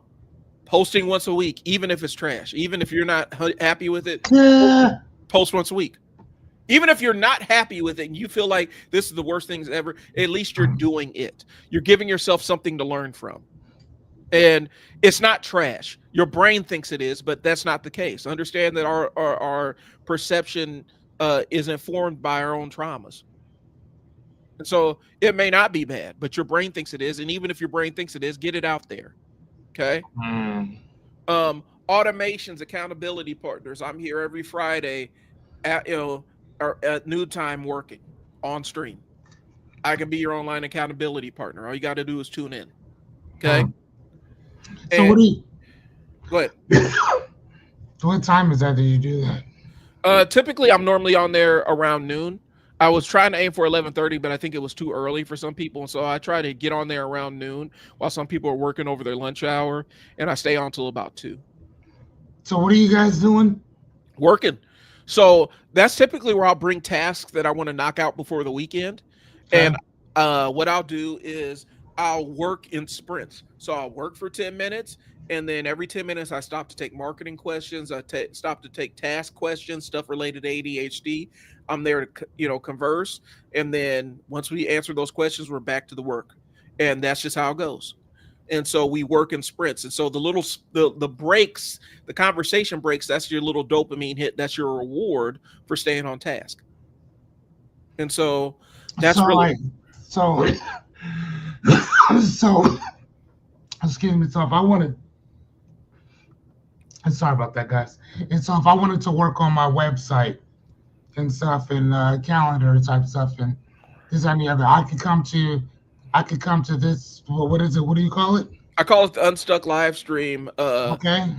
A: posting once a week, even if it's trash, even if you're not happy with it,
B: Yeah.
A: post once a week. Even if you're not happy with it and you feel like this is the worst things ever, at least you're doing it. You're giving yourself something to learn from. And it's not trash. Your brain thinks it is, but that's not the case. Understand that our perception is informed by our own traumas. And so it may not be bad, but your brain thinks it is. And even if your brain thinks it is, get it out there. Okay.
B: Mm.
A: Automations, accountability partners. I'm here every Friday at or at noon time working on stream. I can be your online accountability partner. All you got to do is tune in. Okay.
B: So what do you?
A: Go ahead.
B: What time is that you do that?
A: Typically, I'm normally on there around noon. I was trying to aim for 11:30, but I think it was too early for some people, and so I try to get on there around noon while some people are working over their lunch hour, and I stay on till about 2.
B: So what are you guys doing?
A: Working. So that's typically where I'll bring tasks that I want to knock out before the weekend,
B: Okay.
A: and what I'll do is I'll work in sprints. So I'll work for 10 minutes, and then every 10 minutes I stop to take marketing questions. I stop to take task questions, stuff related to ADHD. I'm there to converse, and then once we answer those questions, we're back to the work, and that's just how it goes. And so we work in sprints. And so the breaks, the conversation breaks, that's your little dopamine hit. That's your reward for staying on task. And so that's
B: so
A: really
B: like so so excuse me. So if I wanted, I'm sorry about that, guys. And so if I wanted to work on my website and stuff and calendar type stuff and this and the other, I could come to this. What is it? What do you call it?
A: I call it the Unstuck live stream.
B: Okay.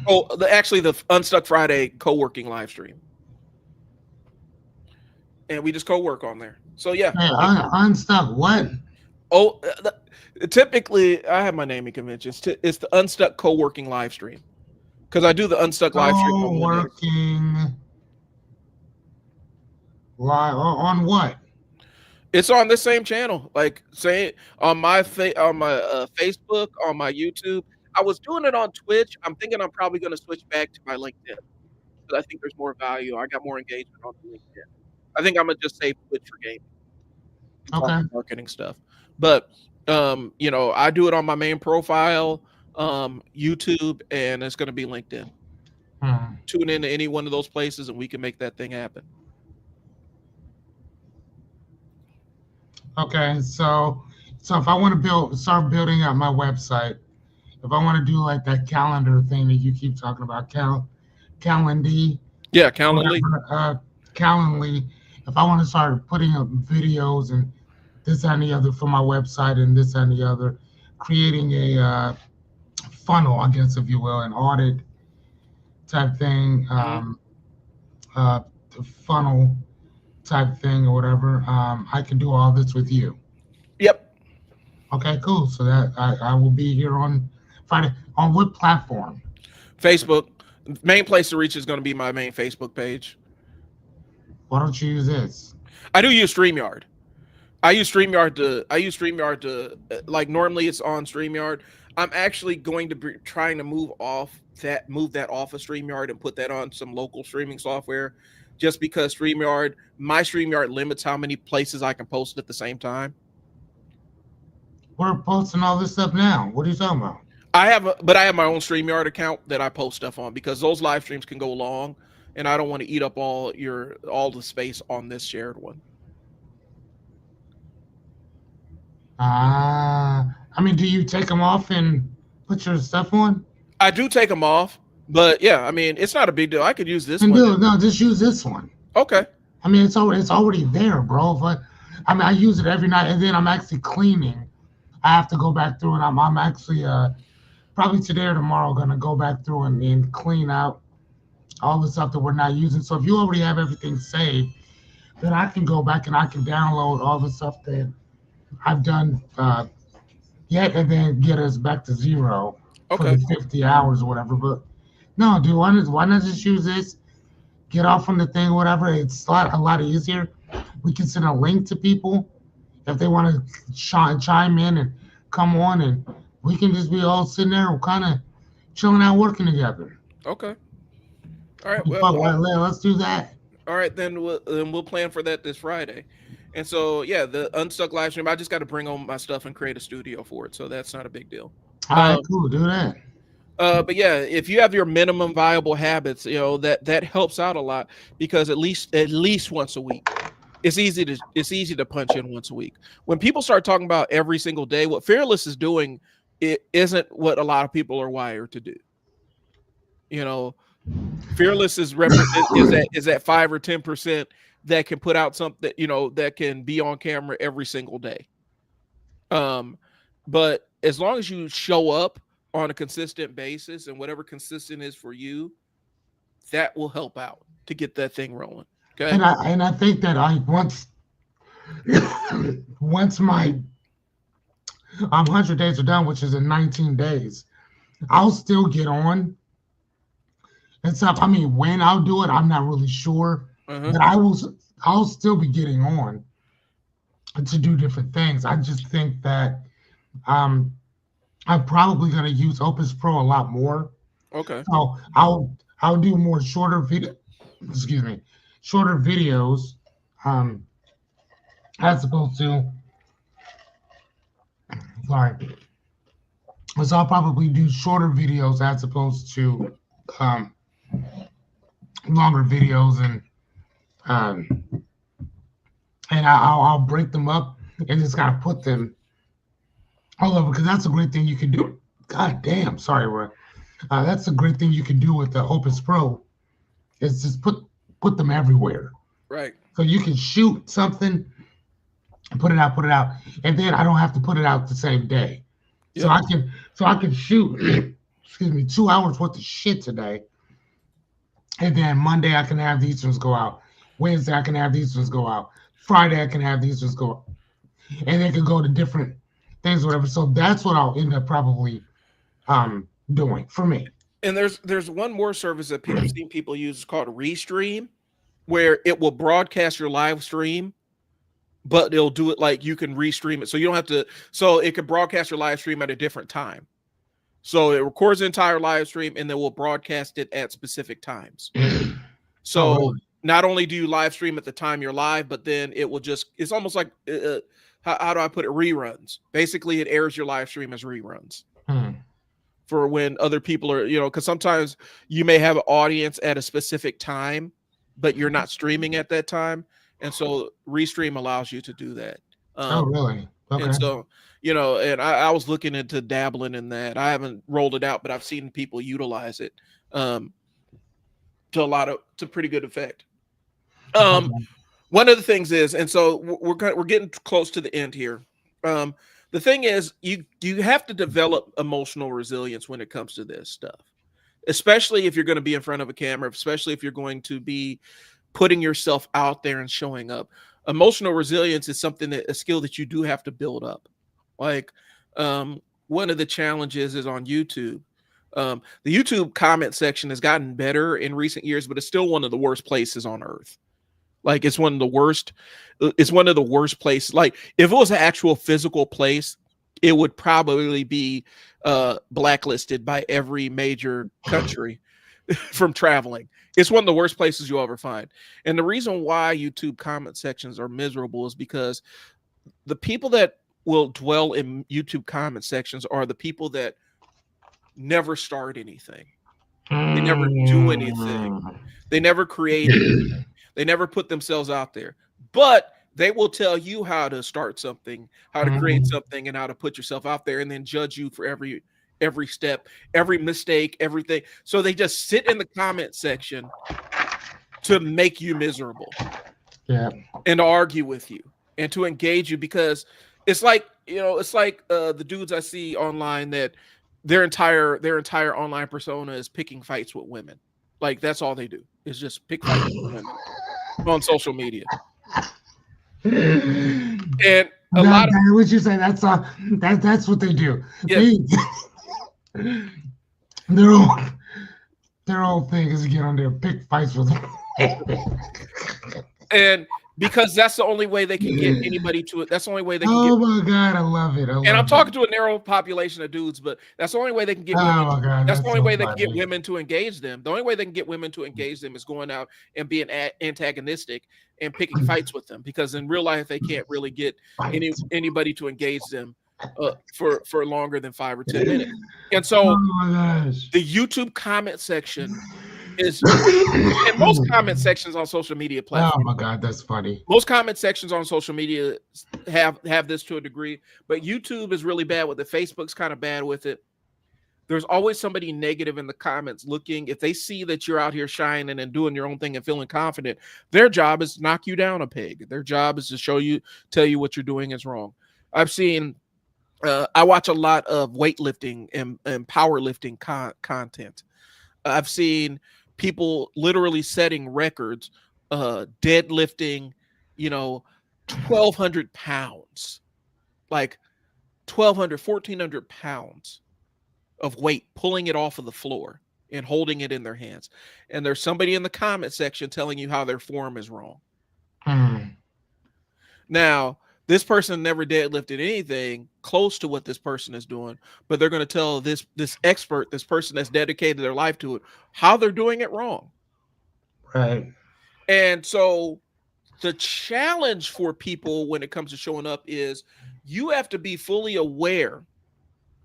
A: Actually the Unstuck Friday co-working live stream. And we just co-work on there. So yeah.
B: Hey, unstuck. What?
A: Oh, typically I have my naming conventions. It's the Unstuck co-working live stream. Because I do the Unstuck live stream on Mondays.
B: Working live on what?
A: It's on this same channel, like say on my Facebook, on my YouTube. I was doing it on Twitch. I'm thinking I'm probably going to switch back to my LinkedIn because I think there's more value. I got more engagement on LinkedIn. I think I'm gonna just say Twitch for gaming,
B: Okay.
A: marketing stuff. But I do it on my main profile, YouTube, and it's going to be LinkedIn. Tune into any one of those places, and we can make that thing happen.
B: Okay, so if I want to start building out my website, if I want to do like that calendar thing that you keep talking about, Calendly,
A: Yeah, Calendly.
B: Calendly, if I want to start putting up videos and this and the other for my website and this and the other, creating a funnel, I guess, if you will, an audit type thing,
A: Mhm.
B: the funnel type thing or whatever, I can do all this with you.
A: Yep.
B: Okay, cool. So that I will be here on Friday. On what platform?
A: Facebook. Main place to reach is going to be my main Facebook page.
B: Why don't you use this?
A: I do use StreamYard. I use StreamYard to like normally it's on StreamYard. I'm actually going to be trying to move that off of StreamYard and put that on some local streaming software just because my StreamYard limits how many places I can post at the same time.
B: We're posting all this stuff now. What are you talking about?
A: But I have my own StreamYard account that I post stuff on because those live streams can go long and I don't want to eat up all the space on this shared one.
B: I mean, do you take them off and put your stuff on?
A: I do take them off, but yeah, I mean, it's not a big deal. I could use this
B: And
A: one.
B: do no, just use this one.
A: Okay.
B: I mean, it's already there, bro. But I mean, I use it every night, and then I'm actually cleaning. I have to go back through, and I'm actually probably today or tomorrow gonna go back through and clean out all the stuff that we're not using. So if you already have everything saved, then I can go back and I can download all the stuff that I've done yet, and then get us back to zero for the
A: Okay.
B: 50 hours or whatever. But no, dude, why not just use this? Get off from the thing, or whatever. It's a lot easier. We can send a link to people if they want to chime in and come on, and we can just be all sitting there, kind of chilling out, working together.
A: Okay. All right.
B: Fuck,
A: Well,
B: let's do that.
A: all right. Then we'll plan for that this Friday. And so yeah, the Unstuck live stream. I just got to bring on my stuff and create a studio for it, so that's not a big deal.
B: All right,
A: Um,
B: cool, do that.
A: but yeah, if you have your minimum viable habits, that helps out a lot because at least once a week, it's easy to punch in once a week. When people start talking about every single day, what Fearless is doing, it isn't what a lot of people are wired to do. You know, Fearless is at 5 or 10% that can put out something that can be on camera every single day. Um, but as long as you show up on a consistent basis and whatever consistent is for you, that will help out to get that thing rolling. Okay.
B: And I think that I once my 100 days are done, which is in 19 days, I'll still get on and stuff. I mean, when I'll do it, I'm not really sure,
A: Uh-huh.
B: but I'll still be getting on to do different things. I just think that um, I'm probably going to use Opus Pro a lot more.
A: Okay.
B: So I'll do more shorter video. Excuse me, shorter videos, um, as opposed to sorry. So I'll probably do shorter videos as opposed to um, longer videos, um, and I'll break them up and just kind of put them all over because that's a great thing you can do. God damn, sorry, Roy. That's a great thing you can do with the Opus Pro is just put them everywhere.
A: Right.
B: So you can shoot something, put it out, and then I don't have to put it out the same day. So
A: Yep.
B: I can shoot, excuse me, 2 hours worth of shit today, and then Monday I can have these ones go out. Wednesday I can have these ones go out. Friday I can have these ones go out. And they can go to different things, or whatever. So that's what I'll end up probably doing for me.
A: And there's one more service that I've seen people use. It's called Restream, where it will broadcast your live stream, but it'll do it like you can restream it. So you don't have to. So it could broadcast your live stream at a different time. So it records the entire live stream and then we'll broadcast it at specific times.
B: Oh,
A: So
B: really?
A: not only do you live stream at the time you're live, but then it will it's almost like, how do I put it? Reruns. Basically, it airs your live stream as reruns
B: Hmm.
A: for when other people are, because sometimes you may have an audience at a specific time, but you're not streaming at that time. And so Restream allows you to do that.
B: Oh, really? Okay.
A: And so, and I was looking into dabbling in that. I haven't rolled it out, but I've seen people utilize it to pretty good effect.
B: Okay.
A: One of the things is, and so we're getting close to the end here. the thing is, you have to develop emotional resilience when it comes to this stuff, especially if you're going to be in front of a camera, especially if you're going to be putting yourself out there and showing up. Emotional resilience is something that a skill that you do have to build up. Like, one of the challenges is on YouTube. The YouTube comment section has gotten better in recent years, but it's still one of the worst places on earth. Like, it's one of the worst. It's one of the worst places. Like, if it was an actual physical place, it would probably be blacklisted by every major country from traveling. It's one of the worst places you'll ever find. And the reason why YouTube comment sections are miserable is because the people that will dwell in YouTube comment sections are the people that never start anything. They never do anything. They never create anything. They never put themselves out there. But they will tell you how to start something, how to create something, and how to put yourself out there, and then judge you for every step, every mistake, everything. So they just sit in the comment section to make you miserable.
B: Yeah.
A: And to argue with you and to engage you, because it's like, it's like the dudes I see online that their entire online persona is picking fights with women. Like, that's all they do is just pick fights with women on social media. And a lot of
B: what you say, that's what they do.
A: Yeah.
B: Their whole thing is to get on there and pick fights with them.
A: And because that's the only way they can get anybody to it. That's the only way they can
B: Oh
A: get.
B: my God, I love it.
A: And I'm talking to a narrow population of dudes, but that's the only way they can get women.
B: Oh my God,
A: that's the only
B: so
A: way they can get
B: funny.
A: women to engage them. The only way they can get women to engage them is going out and being antagonistic and picking fights with them. Because in real life, they can't really get anybody to engage them for longer than 5 or 10 minutes. And so
B: Oh my gosh.
A: the YouTube comment section is, and most comment sections on social media platforms.
B: Oh my God, that's funny.
A: Most comment sections on social media have this to a degree, but YouTube is really bad with it. Facebook's kind of bad with it. There's always somebody negative in the comments looking. If they see that you're out here shining and doing your own thing and feeling confident, their job is to knock you down a peg. Their job is to tell you what you're doing is wrong. I've seen, I watch a lot of weightlifting and powerlifting content. I've seen people literally setting records, deadlifting, 1,200 pounds, like 1,200, 1,400 pounds of weight, pulling it off of the floor and holding it in their hands. And there's somebody in the comment section telling you how their form is wrong. Now, this person never deadlifted anything close to what this person is doing, but they're going to tell this expert, this person that's dedicated their life to it, how they're doing it wrong.
B: Right.
A: And so the challenge for people when it comes to showing up is you have to be fully aware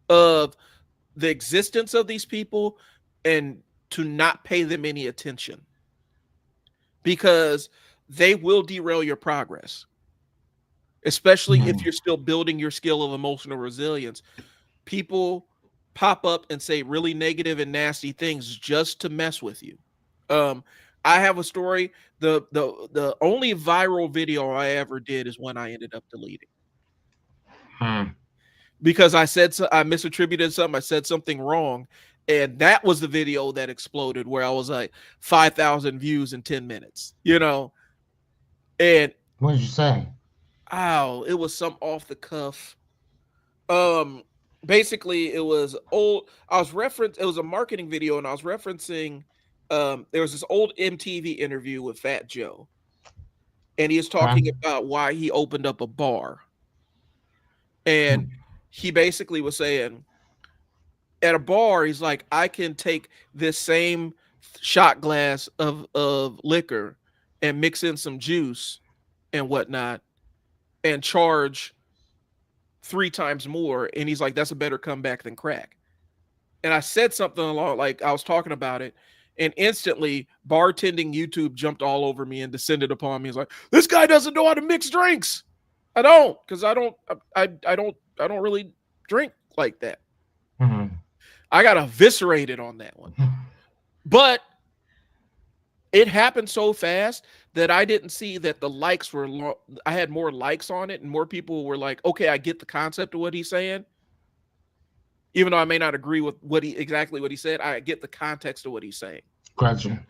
A: of the existence of these people and to not pay them any attention, because they will derail your progress. Especially if you're still building your skill of emotional resilience. People pop up and say really negative and nasty things just to mess with you. I have a story. The only viral video I ever did is one I ended up deleting. Because I misattributed something. I said something wrong. And that was the video that exploded, where I was like 5,000 views in 10 minutes, And
B: what did you say?
A: Oh, it was some off the cuff. Basically it was old. It was a marketing video, and I was referencing there was this old MTV interview with Fat Joe. And he was talking about why he opened up a bar. And he basically was saying at a bar, he's like, I can take this same shot glass of liquor and mix in some juice and whatnot and charge 3 times more. And he's like, that's a better comeback than crack. And I said something along, like I was talking about it, and instantly bartending YouTube jumped all over me and descended upon me. He's like, this guy doesn't know how to mix drinks. I don't, because I don't really drink like that. I got eviscerated on that one. But it happened so fast that I didn't see that the likes were I had more likes on it and more people were like, okay, I get the concept of what he's saying. Even though I may not agree with exactly what he said, I get the context of what he's saying.
B: Gotcha.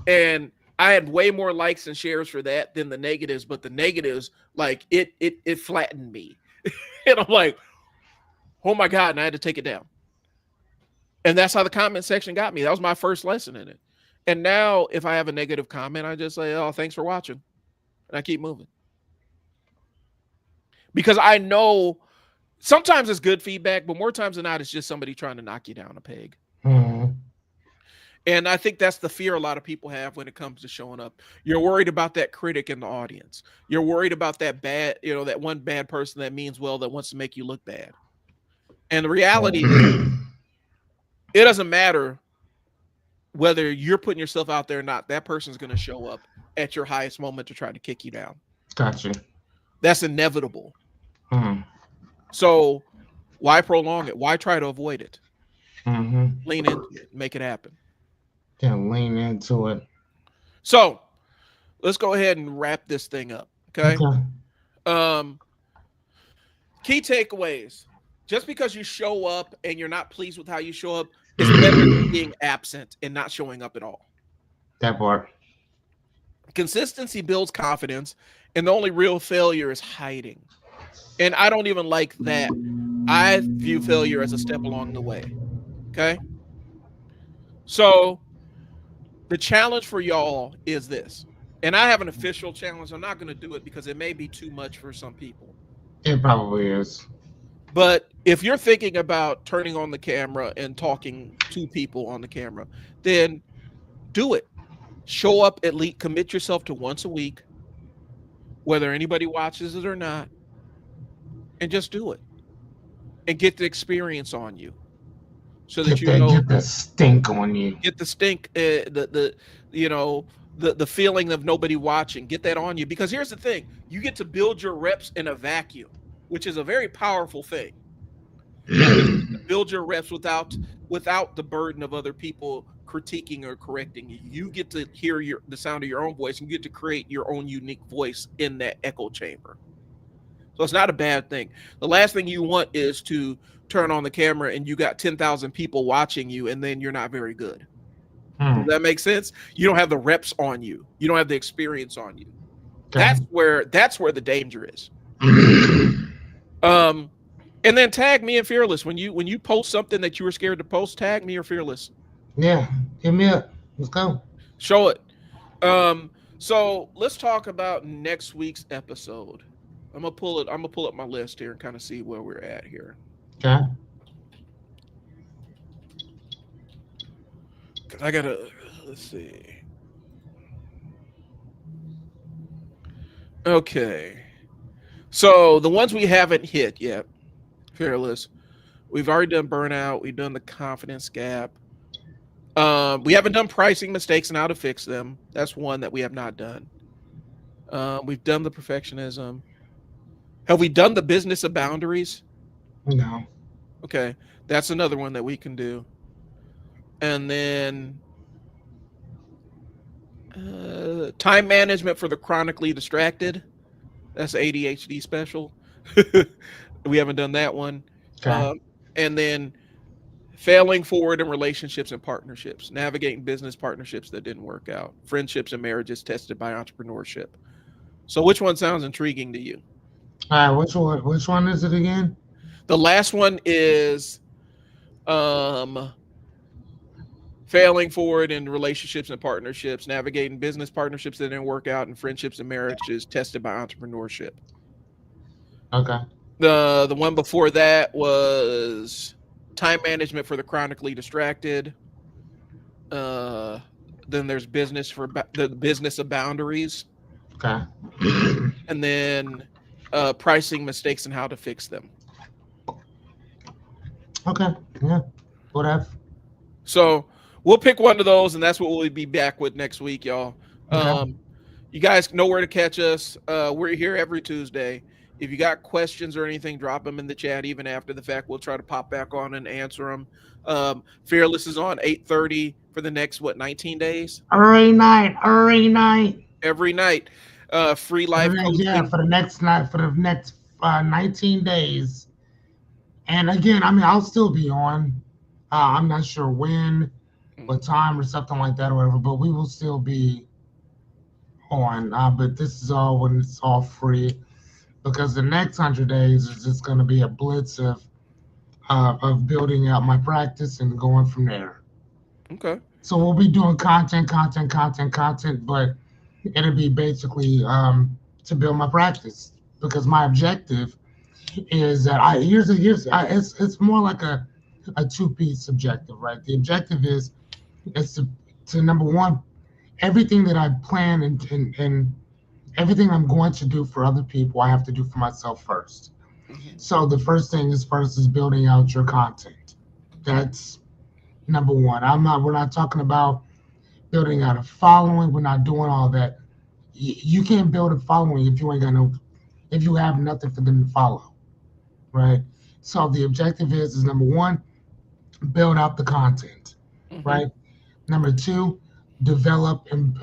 A: And I had way more likes and shares for that than the negatives, but the negatives, like it flattened me. And I'm like, oh my God, and I had to take it down. And that's how the comment section got me. That was my first lesson in it. And now if I have a negative comment, I just say, oh, thanks for watching. And I keep moving. Because I know sometimes it's good feedback, but more times than not, it's just somebody trying to knock you down a peg.
B: Mm-hmm.
A: And I think that's the fear a lot of people have when it comes to showing up. You're worried about that critic in the audience. You're worried about that bad, that one bad person that means well that wants to make you look bad. And the reality is, it doesn't matter whether you're putting yourself out there or not. That person's going to show up at your highest moment to try to kick you down.
B: Gotcha.
A: That's inevitable.
B: Mm-hmm.
A: So why prolong it? Why try to avoid it?
B: Mm-hmm.
A: Lean into it, make it happen.
B: Yeah, lean into it.
A: So let's go ahead and wrap this thing up. Okay. Key takeaways. Just because you show up and you're not pleased with how you show up, it's better than being absent and not showing up at all.
B: That part.
A: Consistency builds confidence, and the only real failure is hiding. And I don't even like that. I view failure as a step along the way. Okay. So the challenge for y'all is this. And I have an official challenge. I'm not going to do it because it may be too much for some people.
B: It probably is.
A: But if you're thinking about turning on the camera and talking to people on the camera, then do it. Show up at least, commit yourself to once a week, whether anybody watches it or not, and just do it. And get the experience on you. So that
B: get the stink on you.
A: Get the stink, the feeling of nobody watching. Get that on you. Because here's the thing. You get to build your reps in a vacuum, which is a very powerful thing. Build your reps without the burden of other people critiquing or correcting you. You get to hear the sound of your own voice and you get to create your own unique voice in that echo chamber. So it's not a bad thing. The last thing you want is to turn on the camera and you got 10,000 people watching you and then you're not very good. Does that make sense? You don't have the reps on you. You don't have the experience on you. Okay. That's where the danger is. And then tag me and Fearless. When you post something that you were scared to post, tag me or Fearless.
B: Yeah, hit me up. Let's go.
A: Show it. So let's talk about next week's episode. I'm gonna pull up my list here and kind of see where we're at here.
B: Okay.
A: Cause I gotta let's see. Okay. So the ones we haven't hit yet, Fearless. We've already done burnout. We've done the confidence gap. We haven't done pricing mistakes and how to fix them. That's one that we have not done. We've done the perfectionism. Have we done the business of boundaries?
B: No.
A: Okay. That's another one that we can do. And then time management for the chronically distracted. That's ADHD special. We haven't done that one.
B: Okay.
A: And then failing forward in relationships and partnerships, navigating business partnerships that didn't work out, friendships and marriages tested by entrepreneurship. So which one sounds intriguing to you?
B: All right, which one is it again?
A: The last one is failing forward in relationships and partnerships, navigating business partnerships that didn't work out, and friendships and marriages tested by entrepreneurship.
B: Okay.
A: The one before that was time management for the chronically distracted. Then there's business for the business of boundaries.
B: Okay.
A: And then pricing mistakes and how to fix them.
B: Okay. Yeah. Whatever.
A: So we'll pick one of those, and that's what we'll be back with next week, y'all. Okay. You guys know where to catch us. We're here every Tuesday. If you got questions or anything, drop them in the chat. Even after the fact, we'll try to pop back on and answer them. Fearless is on 8:30 for the next, what, 19 days?
B: Every night.
A: Every night. Free
B: For the
A: life
B: next, yeah,
A: coaching.
B: for the next night, for the next 19 days. And again, I mean, I'll still be on. I'm not sure when, what
A: Mhm.
B: time, or something like that, or whatever. But we will still be on. But this is all when it's all free, because the next 100 days is just going to be a blitz of building out my practice and going from there.
A: Okay.
B: So we'll be doing content, but it'll be basically to build my practice, because my objective is that it's more like a two-piece objective, right? The objective is to number one, everything that I plan and everything I'm going to do for other people, I have to do for myself first.
A: Hmm.
B: So the first thing is first is building out your content. That's number one. We're not talking about building out a following. We're not doing all that. You can't build a following if you ain't got no, if you have nothing for them to follow, right? So the objective is number one, build out the content,
A: Hmm.
B: right? Number two, develop and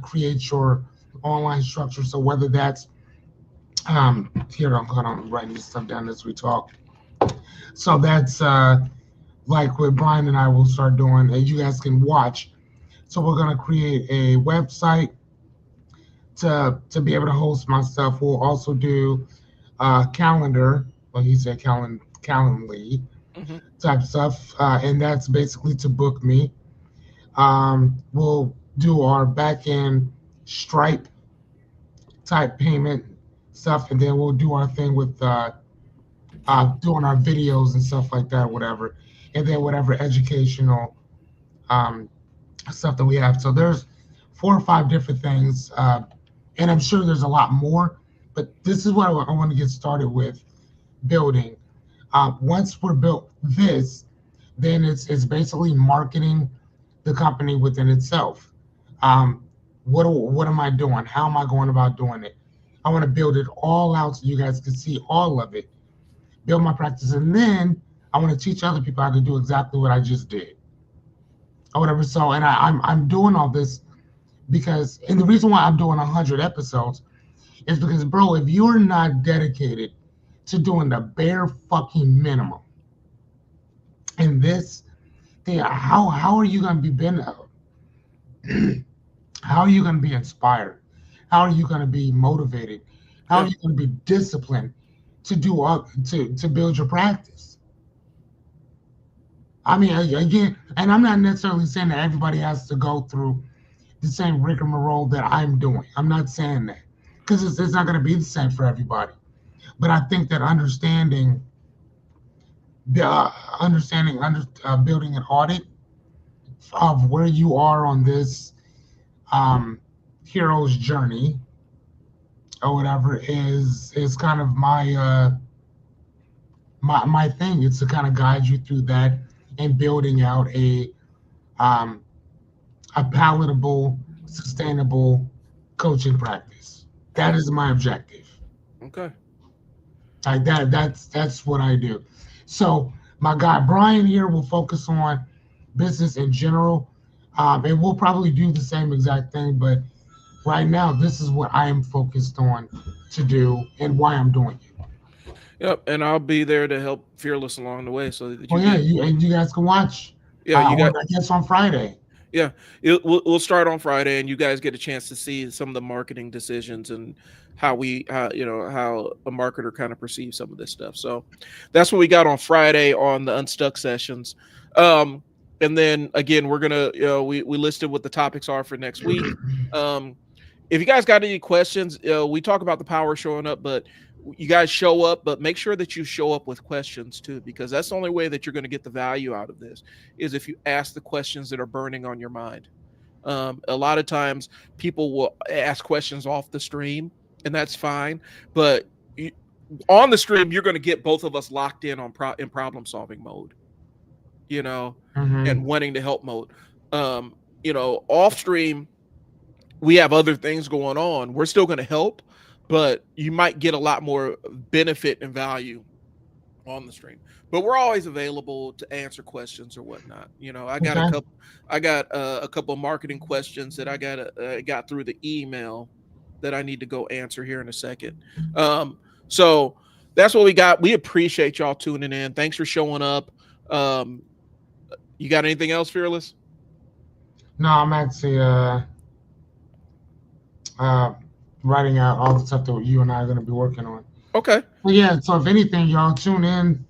B: create your online structure. So whether that's here, I'm writing this stuff down as we talk. So that's like what Brian and I will start doing, and you guys can watch. So we're gonna create a website to be able to host my stuff. We'll also do calendar. Well, he said Calendly
A: Hmm.
B: type stuff, and that's basically to book me. We'll do our back end Stripe type payment stuff, and then we'll do our thing with doing our videos and stuff like that, whatever, and then whatever educational um, stuff that we have. So there's 4 or 5 different things, and I'm sure there's a lot more. But this is what I want to get started with building. Once we're built this, then it's basically marketing the company within itself. Um, what am I doing? How am I going about doing it? I want to build it all out so you guys can see all of it. Build my practice, and then I want to teach other people how to do exactly what I just did, or whatever. So, and I'm doing all this because, and the reason why I'm doing 100 episodes is because, bro, if you're not dedicated to doing the bare fucking minimum in this thing, how are you gonna be how are you gonna be inspired? How are you gonna be motivated? How are
A: Yeah.
B: you gonna be disciplined to do to build your practice? I mean, again, and I'm not necessarily saying that everybody has to go through the same rigmarole that I'm doing. I'm not saying that because it's not going to be the same for everybody. But I think that building an audit of where you are on this um, hero's journey or whatever is kind of my thing. It's to kind of guide you through that and building out um, a palatable, sustainable coaching practice. That is my objective.
A: Okay.
B: Like that's what I do. So my guy Brian here will focus on business in general, and we'll probably do the same exact thing. But right now, this is what I am focused on to do and why I'm doing it.
A: Yep. And I'll be there to help Fearless along the way so that
B: Well,
A: you
B: yeah,
A: can,
B: you guys can watch,
A: yeah, you
B: or
A: got,
B: I guess on Friday.
A: yeah, we'll start on Friday, and you guys get a chance to see some of the marketing decisions and how a marketer kind of perceives some of this stuff. So that's what we got on Friday on the Unstuck sessions. Um, and then again, we're gonna, we listed what the topics are for next week. Um, if you guys got any questions, we talk about the power showing up, but you guys show up, but make sure that you show up with questions too, because that's the only way that you're going to get the value out of this is if you ask the questions that are burning on your mind. A lot of times people will ask questions off the stream, and that's fine. But you, on the stream, you're going to get both of us locked in on in problem solving mode, you know, and
B: Mm-hmm.
A: wanting to help mode. Off stream, we have other things going on. We're still going to help, but you might get a lot more benefit and value on the stream, but we're always available to answer questions or whatnot. You know,
B: Okay.
A: I got a couple of marketing questions that got through the email that I need to go answer here in a second. So that's what we got. We appreciate y'all tuning in. Thanks for showing up. Um, you got anything else, Fearless?
B: No, I'm actually uh, writing out all the stuff that you and I are going to be working on.
A: Okay.
B: But yeah, so if anything, y'all tune in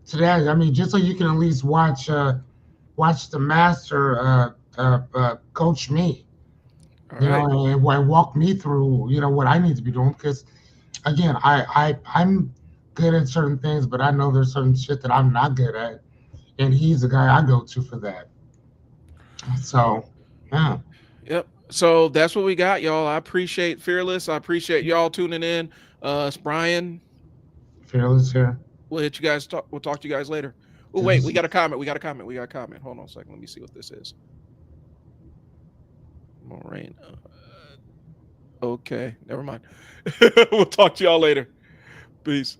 B: to that. I mean, just so you can at least watch the master coach me,
A: All right.
B: and walk me through, what I need to be doing. Because again, I'm good at certain things, but I know there's certain shit that I'm not good at, and he's the guy I go to for that. So yeah,
A: Yep. So that's what we got, y'all. I appreciate Fearless. I appreciate y'all tuning in. It's Brian.
B: fearless here.
A: We'll hit you guys. We'll talk to you guys later. Oh
B: This
A: wait, we
B: is
A: got a comment. We got a comment. We got a comment. Hold on a second. Let me see what this is. Morena. Okay, never mind. We'll talk to y'all later. Peace.